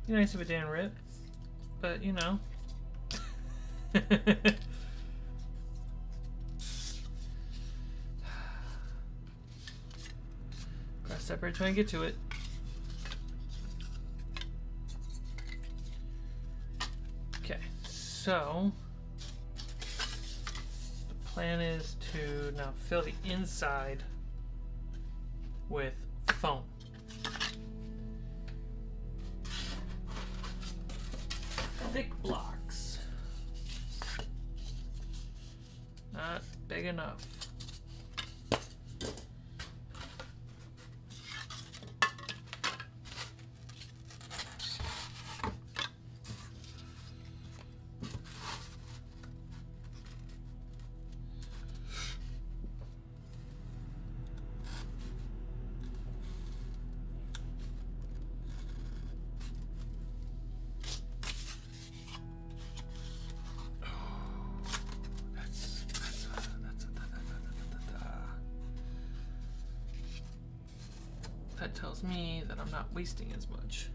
Be nice if it didn't rip, but you know. Gotta separate trying to get to it. Okay, so the plan is to now fill the inside with foam. Thick blocks. Not big enough. That tells me that I'm not wasting as much.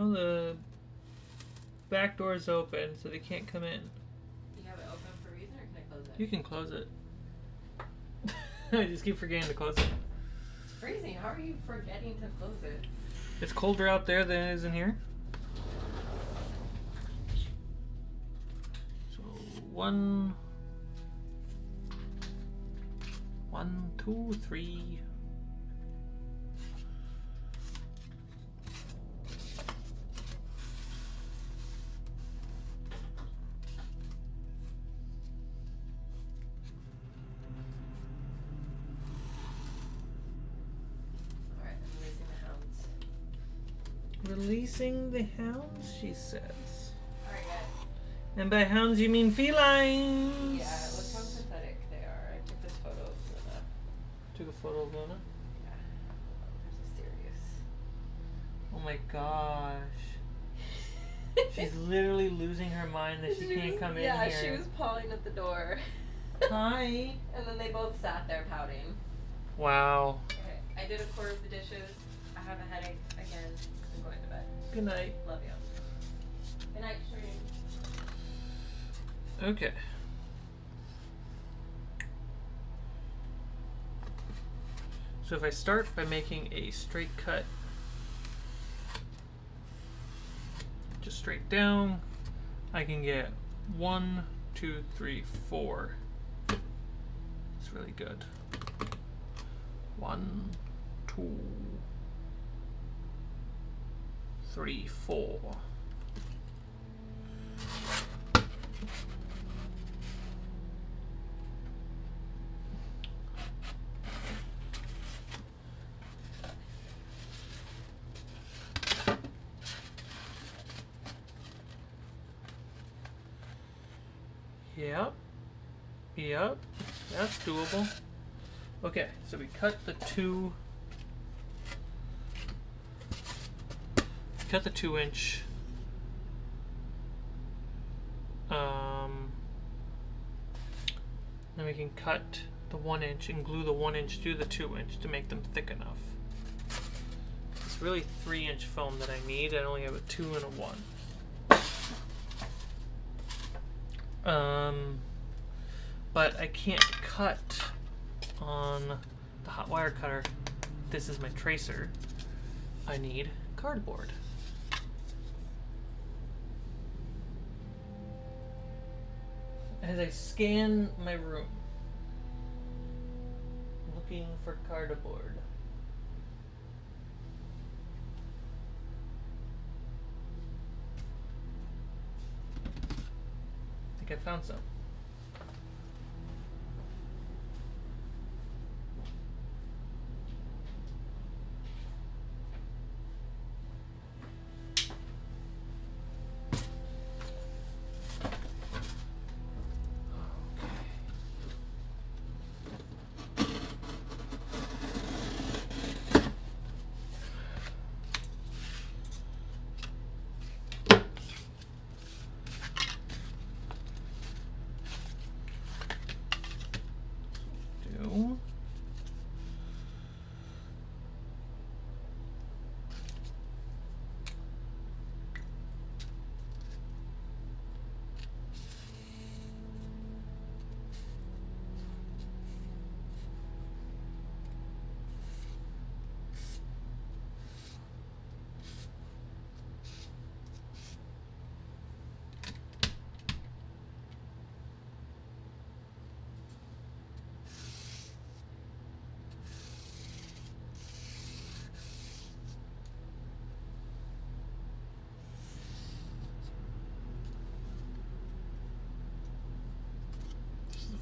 Oh, the back door is open, so they can't come in. You have it open for a reason, or can I close it? You can close it. I just keep forgetting to close it. It's freezing. How are you forgetting to close it? It's colder out there than it is in here. So 1, 2, 3. Releasing the hounds, she says. Alright, guys. And by hounds, you mean felines. Yeah, look how pathetic they are. I took this photo of Luna. Took a photo of Luna? Yeah. There's a serious. Oh my gosh. She's literally losing her mind that she can't come in here. Yeah, she was pawing at the door. Hi. And then they both sat there pouting. Wow. Okay, I did a quarter of the dishes. I have a headache again. I'm going to bed. Good night. Love you. Good night, Shereen. Okay. So if I start by making a straight cut, just straight down, I can get 1, 2, 3, 4. It's really good. 1, 2, 3, 4. Yep, that's doable. Okay, so we cut the 2-inch. Then we can cut the 1-inch and glue the 1-inch to the 2-inch to make them thick enough. It's really 3-inch foam that I need. I only have a 2 and a 1. But I can't cut on the hot wire cutter. This is my tracer. I need cardboard. As I scan my room, looking for cardboard. I think I found some.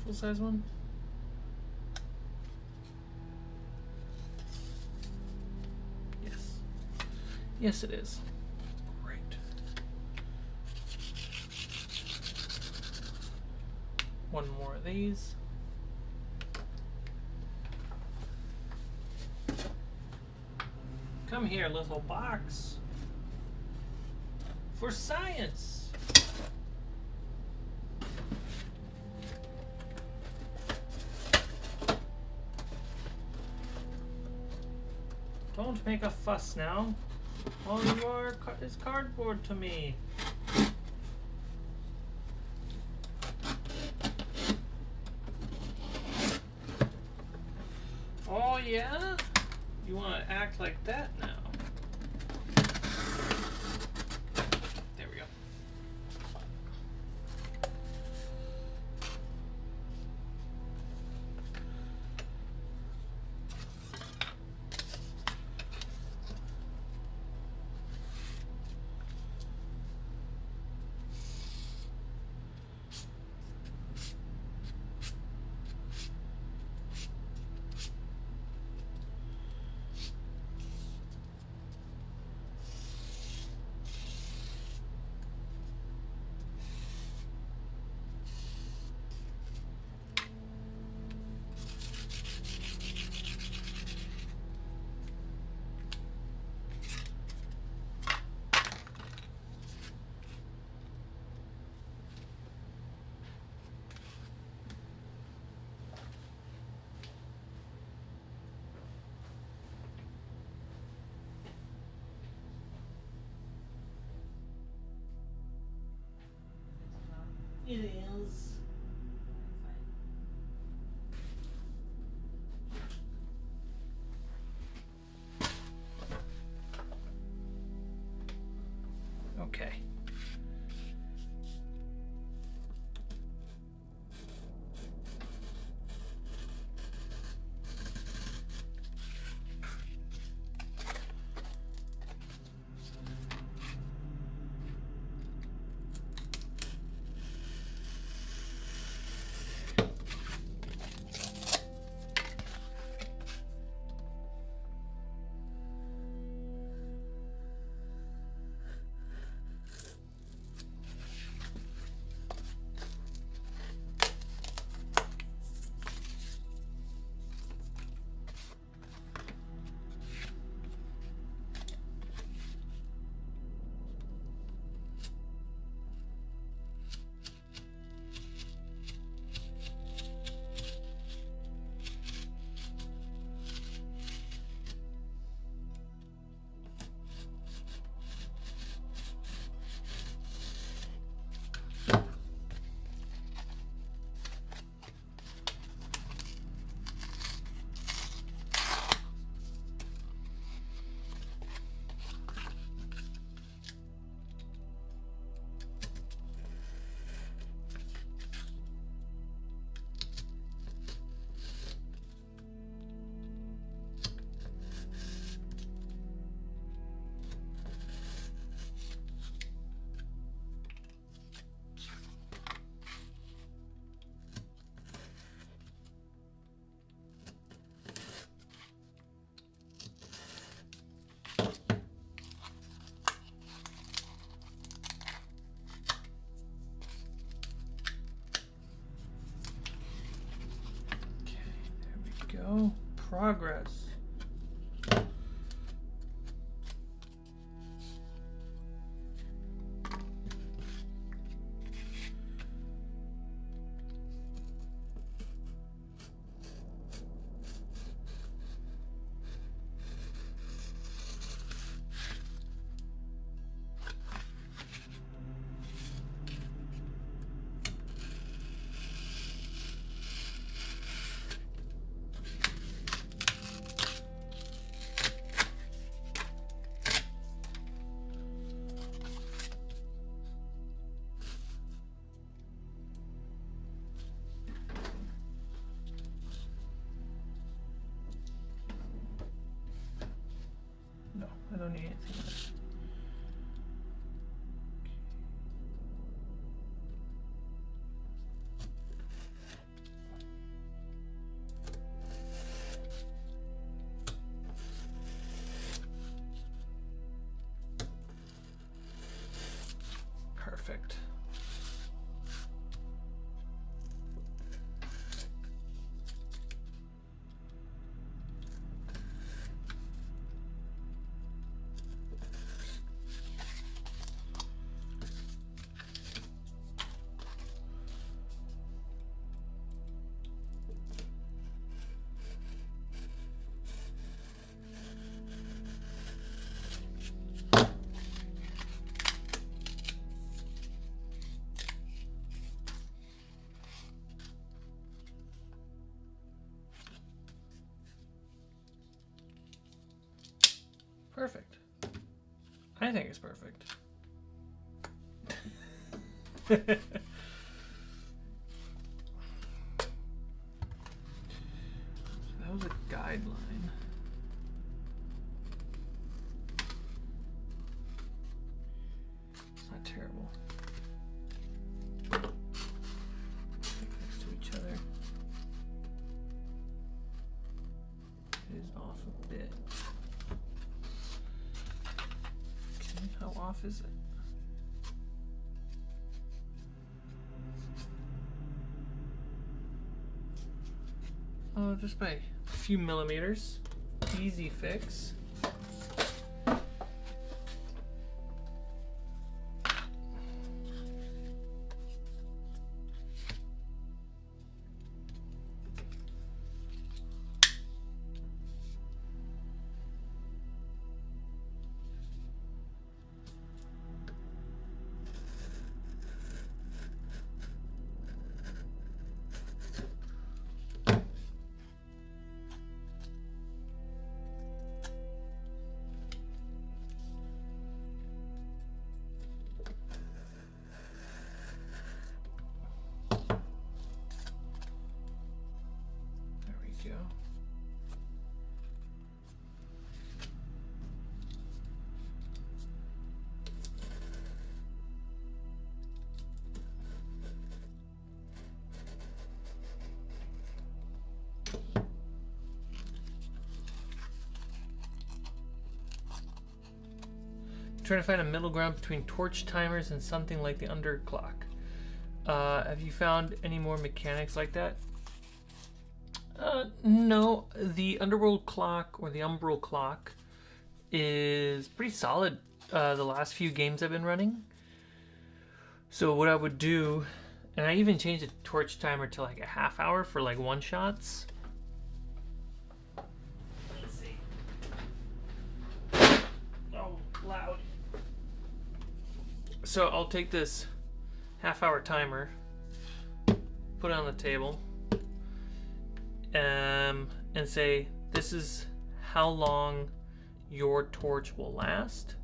Full size one? Yes. Yes, it is. Great. One more of these. Come here, little box. For science. Don't make a fuss now. All you are is cardboard to me. Oh yeah? You want to act like that now? There we go. It is. Okay. Go. Progress. No, I don't need anything else. Perfect. perfect. I think it's perfect. That was a guideline. It's not terrible. Next to each other. It is off a bit. Okay, how off is it? Oh, just by a few millimeters. Easy fix. Trying to find a middle ground between torch timers and something like the underclock. Have you found any more mechanics like that? No, the underworld clock or the umbral clock is pretty solid the last few games I've been running. So what I would do, and I even changed the torch timer to like a half hour for like one shots. Let's see. Oh, loud. So I'll take this half-hour timer, put it on the table, and say this is how long your torch will last,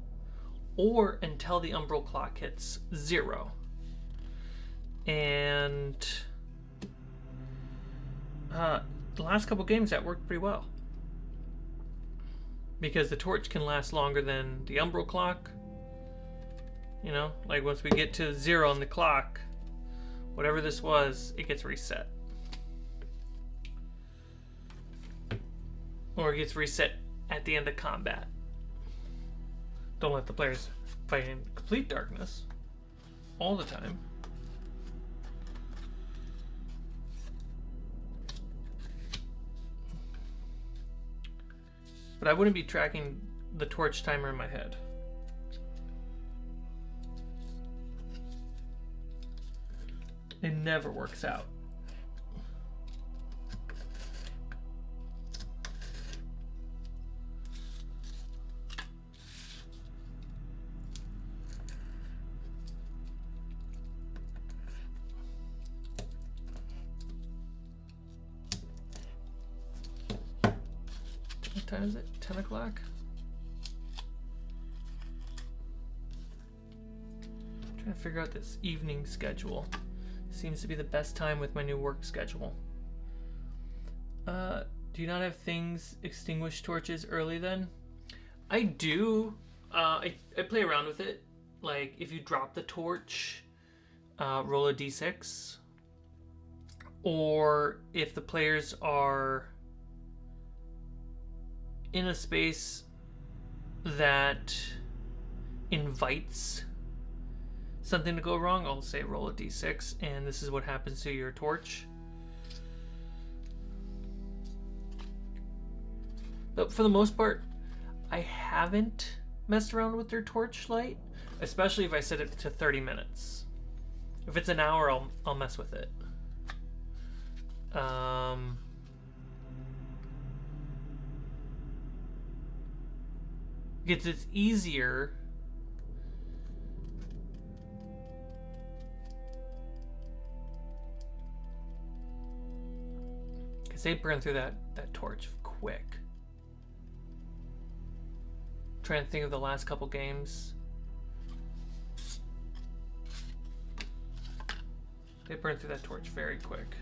or until the umbral clock hits 0. And the last couple games that worked pretty well, because the torch can last longer than the umbral clock. You know, like once we get to 0 on the clock, whatever this was, it gets reset. Or it gets reset at the end of combat. Don't let the players fight in complete darkness all the time. But I wouldn't be tracking the torch timer in my head. It never works out. What time is it? 10 o'clock? Trying to figure out this evening schedule. Seems to be the best time with my new work schedule. Do you not have things extinguish torches early then? I do. I play around with it. Like if you drop the torch, roll a d6. Or if the players are in a space that invites something to go wrong, I'll say roll a d6, and this is what happens to your torch. But for the most part, I haven't messed around with their torch light, especially if I set it to 30 minutes. If it's an hour, I'll mess with it. Because it's easier because they burn through that torch quick. trying to think of the last couple games. They burn through that torch very quick.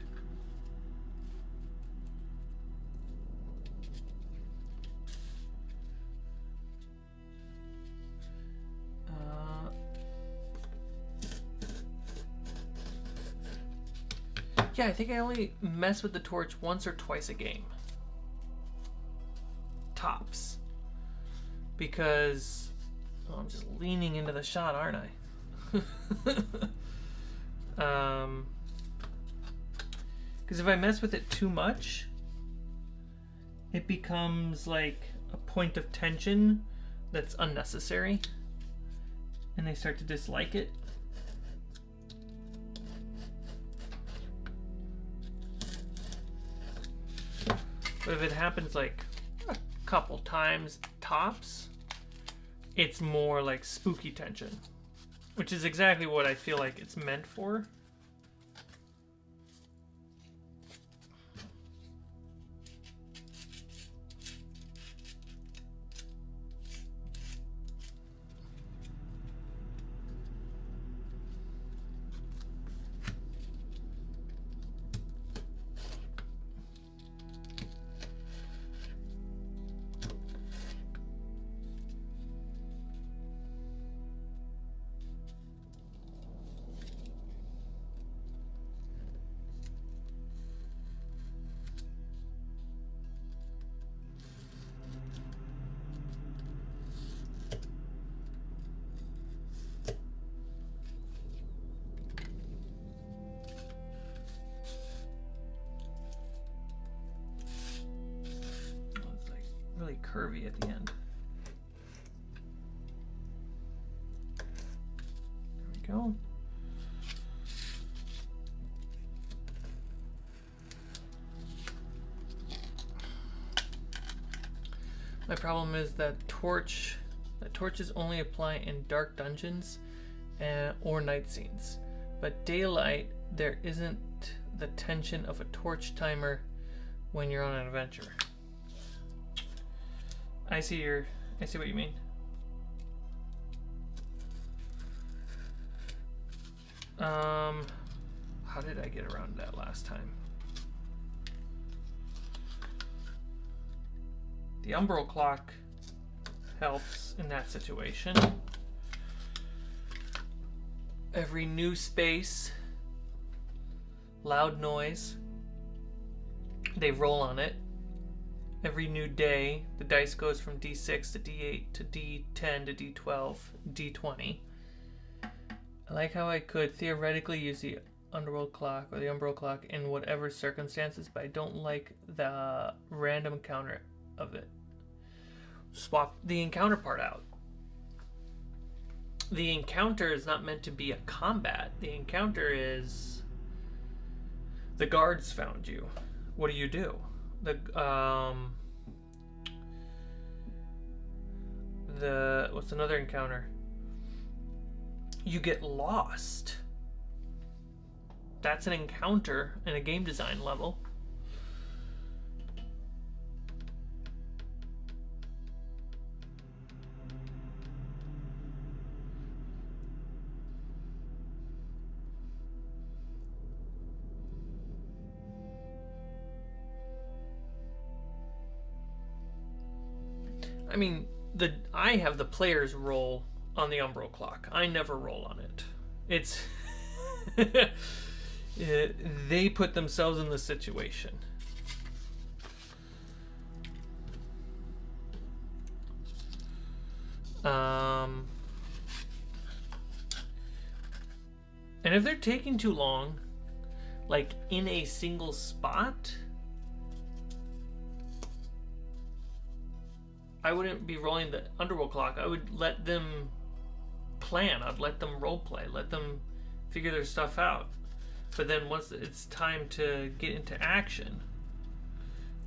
Yeah, I think I only mess with the torch once or twice a game. Tops. Because I'm just leaning into the shot, aren't I? Because if I mess with it too much, it becomes like a point of tension that's unnecessary, and they start to dislike it. But if it happens like a couple times tops, it's more like spooky tension, which is exactly what I feel like it's meant for. Really curvy at the end. There we go. My problem is that torches only apply in dark dungeons or night scenes. But daylight, there isn't the tension of a torch timer when you're on an adventure. I see what you mean. How did I get around that last time? The umbral clock helps in that situation. Every new space, loud noise, they roll on it. Every new day, the dice goes from D6 to D8 to D10 to D12, D20. I like how I could theoretically use the underworld clock or the umbral clock in whatever circumstances, but I don't like the random encounter of it. Swap the encounter part out. The encounter is not meant to be a combat. The encounter is the guards found you. What do? What's another encounter? You get lost. That's an encounter in a game design level. I mean, I have the player's roll on the umbral clock. I never roll on it. It's they put themselves in the situation. And if they're taking too long, like in a single spot, I wouldn't be rolling the underworld clock. I would let them plan. I'd let them role play. Let them figure their stuff out. But then once it's time to get into action,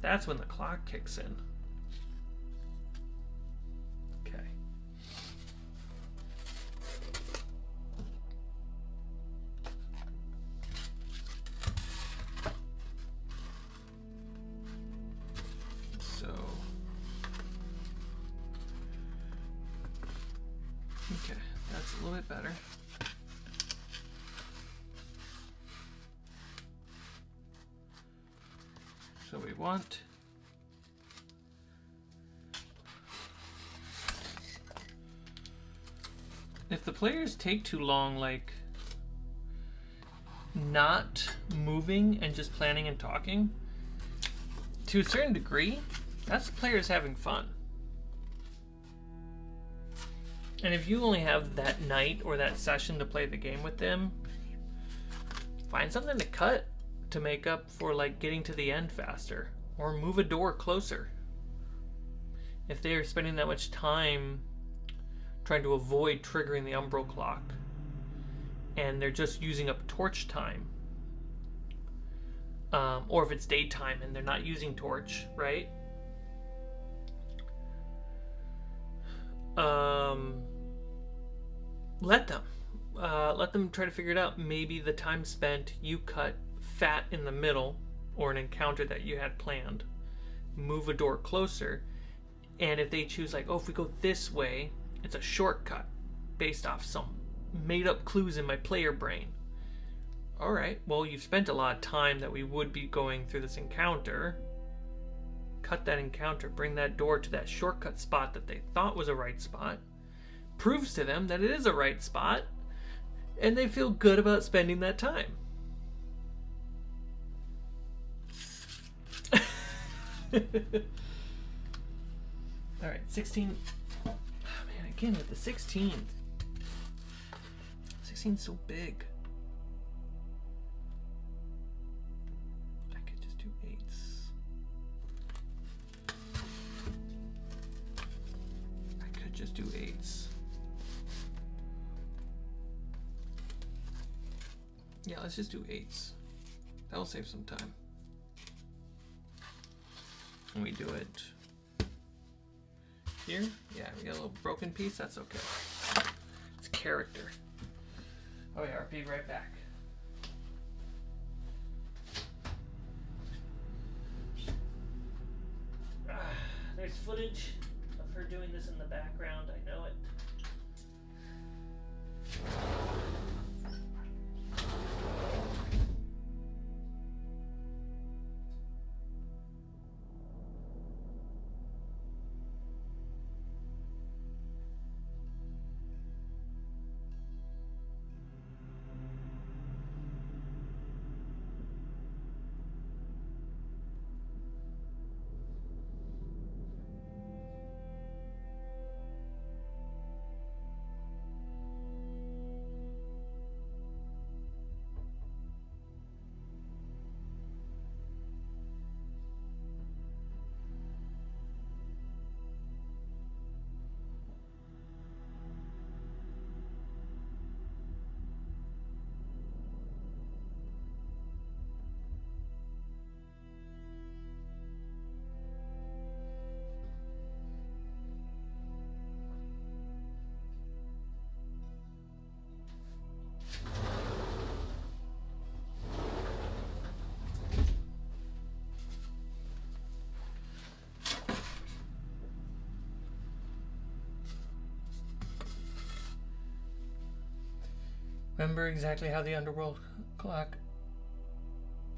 that's when the clock kicks in. Okay. So this a little bit better. So we want if the players take too long, like not moving and just planning and talking, to a certain degree, that's the players having fun. And if you only have that night or that session to play the game with them, find something to cut to make up for like getting to the end faster, or move a door closer. If they're spending that much time trying to avoid triggering the umbral clock and they're just using up torch time, or if it's daytime and they're not using torch, right? Let them try to figure it out. Maybe the time spent, you cut fat in the middle, or an encounter that you had planned, move a door closer, and if they choose like, oh, if we go this way, it's a shortcut based off some made up clues in my player brain. All right, well, you've spent a lot of time that we would be going through this encounter. Cut that encounter, bring that door to that shortcut spot that they thought was a right spot, proves to them that it is a right spot, and they feel good about spending that time. All right, 16. Oh, man, again with the 16. 16's so big. I could just do 8s. I could just do 8s. Yeah, let's just do 8s. That'll save some time. And we do it here. Yeah, we got a little broken piece. That's okay. It's character. Oh yeah, I'll be right back. There's footage of her doing this in the background. I know it. Remember exactly how the underworld clock...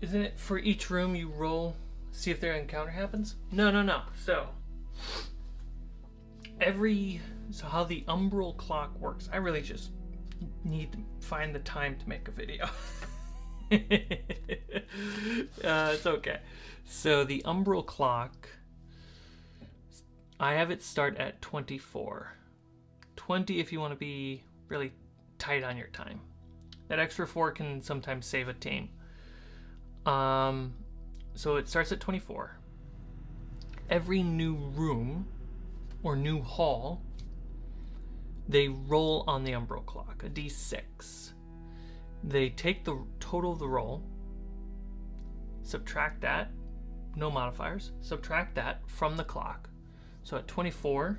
Isn't it for each room you roll, see if their encounter happens? No. So how the umbral clock works, I really just need to find the time to make a video. It's okay. So the umbral clock, I have it start at 24. 20 if you want to be really tight on your time. That extra 4 can sometimes save a team. So it starts at 24. Every new room or new hall, they roll on the umbral clock, a d6. They take the total of the roll, subtract that, no modifiers, subtract that from the clock. So at 24,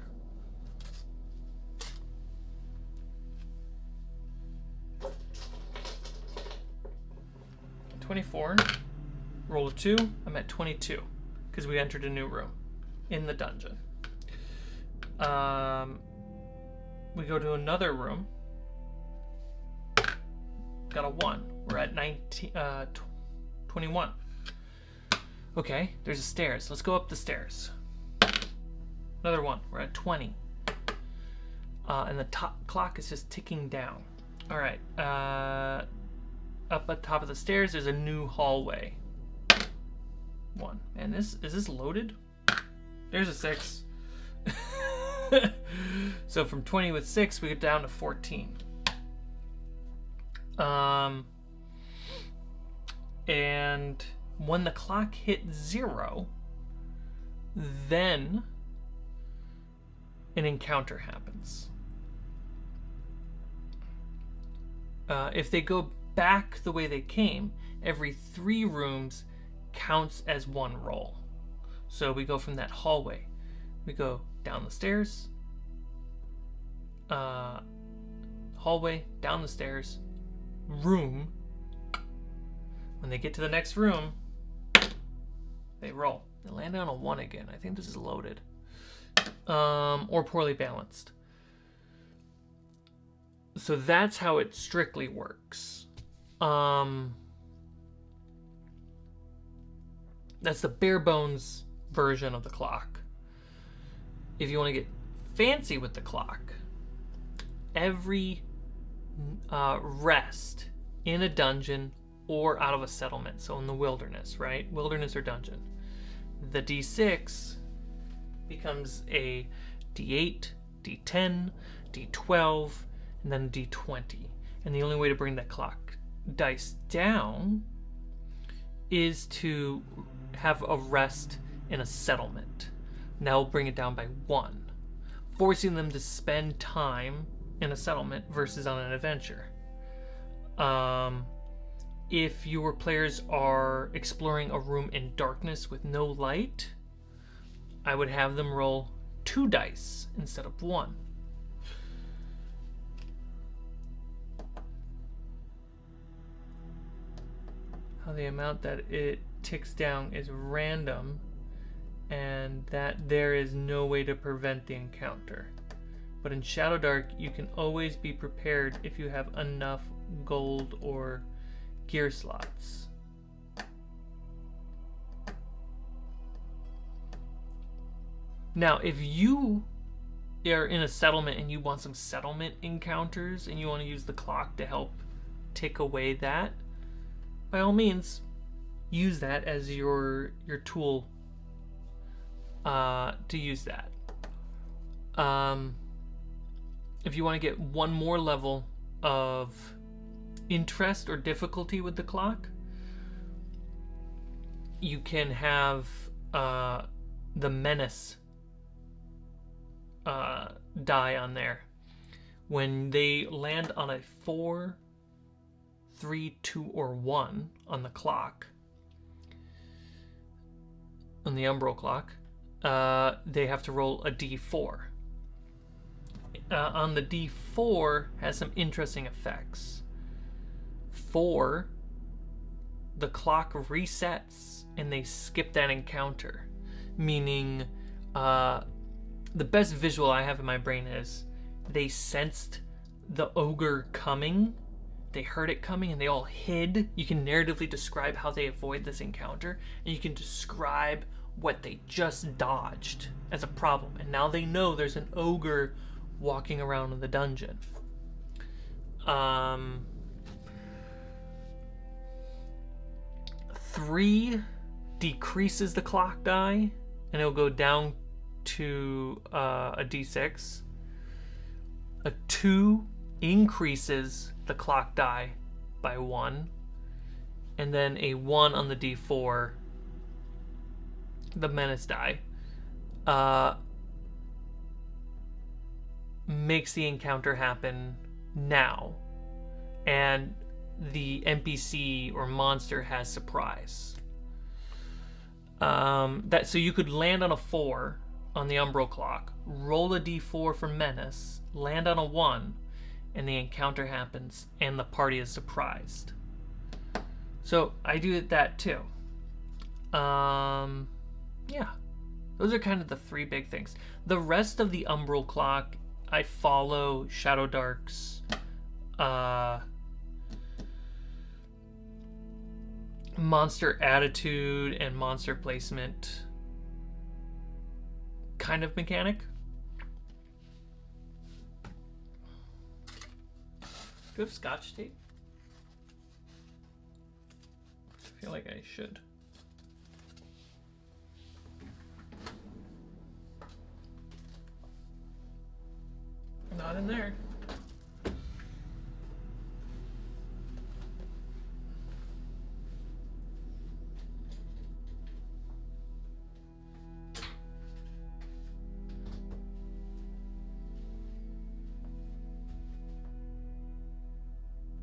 roll a 2, I'm at 22 because we entered a new room in the dungeon. We go to another room, got a 1. We're at 21. Okay, there's the stairs. Let's go up the stairs. Another 1. We're at 20. And the clock is just ticking down. All right. Up at the top of the stairs, there's a new hallway. 1. And is this loaded? There's a 6. So from 20 with 6, we get down to 14. And when the clock hit 0, then an encounter happens. If they go back the way they came, every 3 rooms counts as 1 roll. So we go from that hallway. We go down the stairs, hallway, down the stairs, room. When they get to the next room, they roll. They land on a 1 again. I think this is loaded. Or poorly balanced. So that's how it strictly works. That's the bare bones version of the clock. If you want to get fancy with the clock, every rest in a dungeon or out of a settlement, so in the wilderness, right? Wilderness or dungeon, the D6 becomes a D8, D10, D12, and then D20. And the only way to bring that clock dice down is to have a rest in a settlement. And that will bring it down by 1, forcing them to spend time in a settlement versus on an adventure. If your players are exploring a room in darkness with no light, I would have them roll 2 dice instead of 1. How the amount that it ticks down is random, and that there is no way to prevent the encounter. But in Shadowdark, you can always be prepared if you have enough gold or gear slots. Now, if you are in a settlement and you want some settlement encounters and you want to use the clock to help take away that, by all means, use that as your tool to use that. If you want to get one more level of interest or difficulty with the clock, you can have the menace die on there. When they land on a 4, 3, 2, or 1 on the clock, on the umbral clock, they have to roll a d4. On the d4 has some interesting effects. 4, the clock resets and they skip that encounter, meaning the best visual I have in my brain is they sensed the ogre coming, they heard it coming, and they all hid. You can narratively describe how they avoid this encounter, and you can describe what they just dodged as a problem, and now they know there's an ogre walking around in the dungeon. 3 decreases the clock die, and it'll go down to a d6. A 2 increases the clock die by 1, and then a 1 on the d4, the menace die, makes the encounter happen now, and the NPC or monster has surprise. So you could land on a 4 on the umbral clock, roll a d4 for menace, land on a 1, and the encounter happens, and the party is surprised. So I do that too. Yeah, those are kind of the 3 big things. The rest of the umbral clock, I follow Shadowdark's monster attitude and monster placement kind of mechanic. Do you have Scotch tape? I feel like I should. Not in there.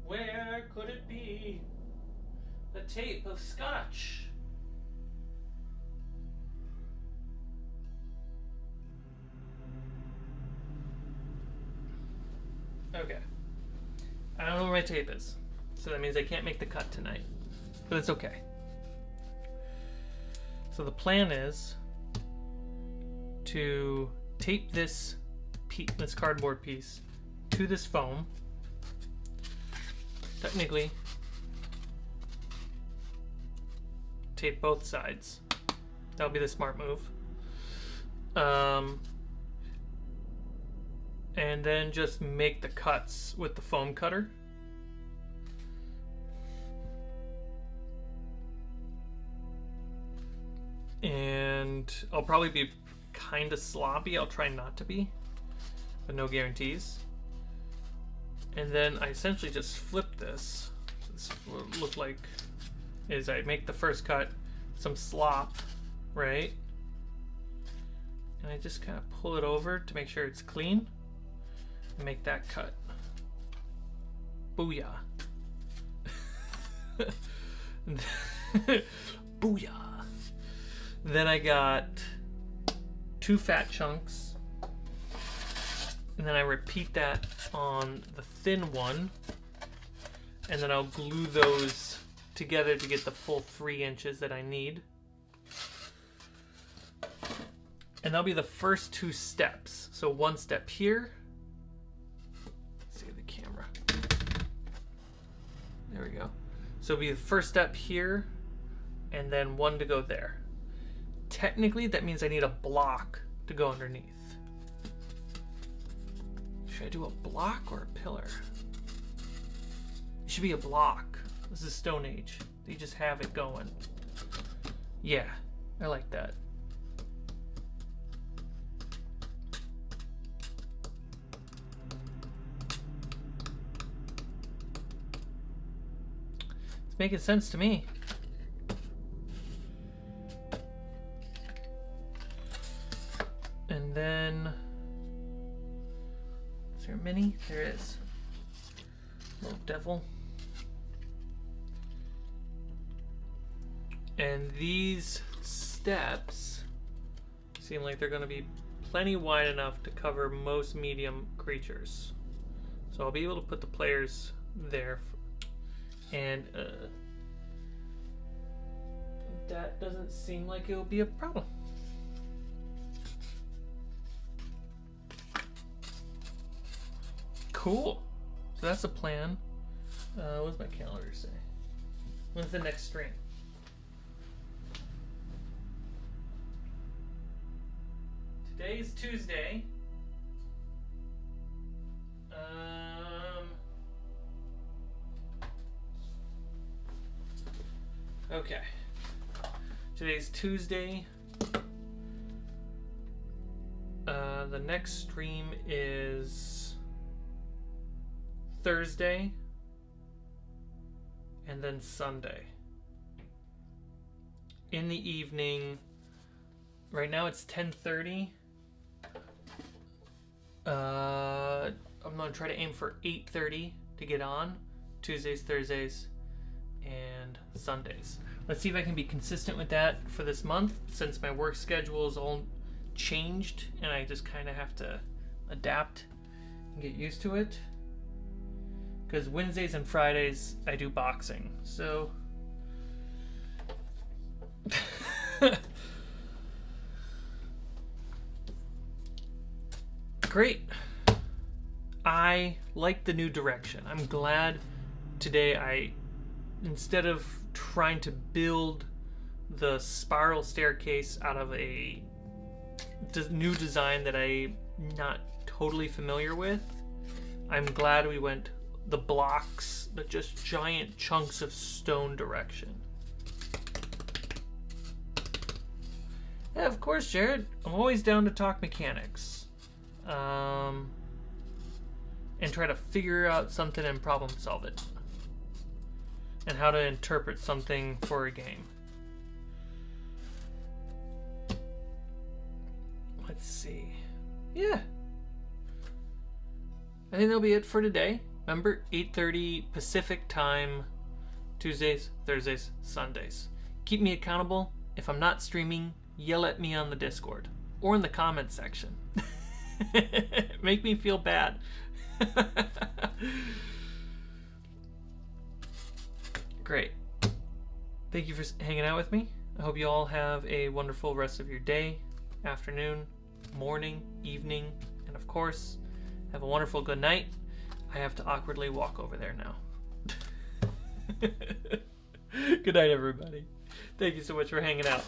Where could it be? The tape of Scotch. Okay. I don't know where my tape is. So that means I can't make the cut tonight. But it's okay. So the plan is to tape this cardboard piece to this foam. Technically, tape both sides. That'll be the smart move. And then just make the cuts with the foam cutter. And I'll probably be kind of sloppy. I'll try not to be, but no guarantees. And then I essentially just flip this. This is what it looked like is I make the first cut, some slop, right? And I just kind of pull it over to make sure it's clean and make that cut. Booyah. Booyah. Then I got 2 fat chunks. And then I repeat that on the thin one, and then I'll glue those together to get the full 3 inches that I need. And that'll be the first 2 steps. So 1 step here. Let's see the camera. There we go. So it'll be the first step here, and then 1 to go there. Technically, that means I need a block to go underneath. Should I do a block or a pillar? It should be a block. This is Stone Age. They just have it going. Yeah, I like that. It's making sense to me. And then, is there a mini? There is. Little devil. And these steps seem like they're going to be plenty wide enough to cover most medium creatures. So I'll be able to put the players there. And that doesn't seem like it'll be a problem. Cool. So that's the plan. What does my calendar say? When's the next stream? Today's Tuesday. Okay. Today's Tuesday. The next stream is Thursday and then Sunday. In the evening, right now it's 10:30. I'm gonna try to aim for 8:30 to get on Tuesdays, Thursdays, and Sundays. Let's see if I can be consistent with that for this month, since my work schedule is all changed and I just kind of have to adapt and get used to it. Because Wednesdays and Fridays I do boxing, so great. I like the new direction. I'm glad today I instead of trying to build the spiral staircase out of a new design that I'm not totally familiar with, I'm glad we went the blocks, the just giant chunks of stone direction. Yeah, of course, Jared. I'm always down to talk mechanics. And try to figure out something and problem solve it. And how to interpret something for a game. Let's see. Yeah. I think that'll be it for today. Remember, 8:30 Pacific time, Tuesdays, Thursdays, Sundays. Keep me accountable. If I'm not streaming, yell at me on the Discord or in the comments section. Make me feel bad. Great. Thank you for hanging out with me. I hope you all have a wonderful rest of your day, afternoon, morning, evening, and of course, have a wonderful good night. I have to awkwardly walk over there now. Good night, everybody. Thank you so much for hanging out.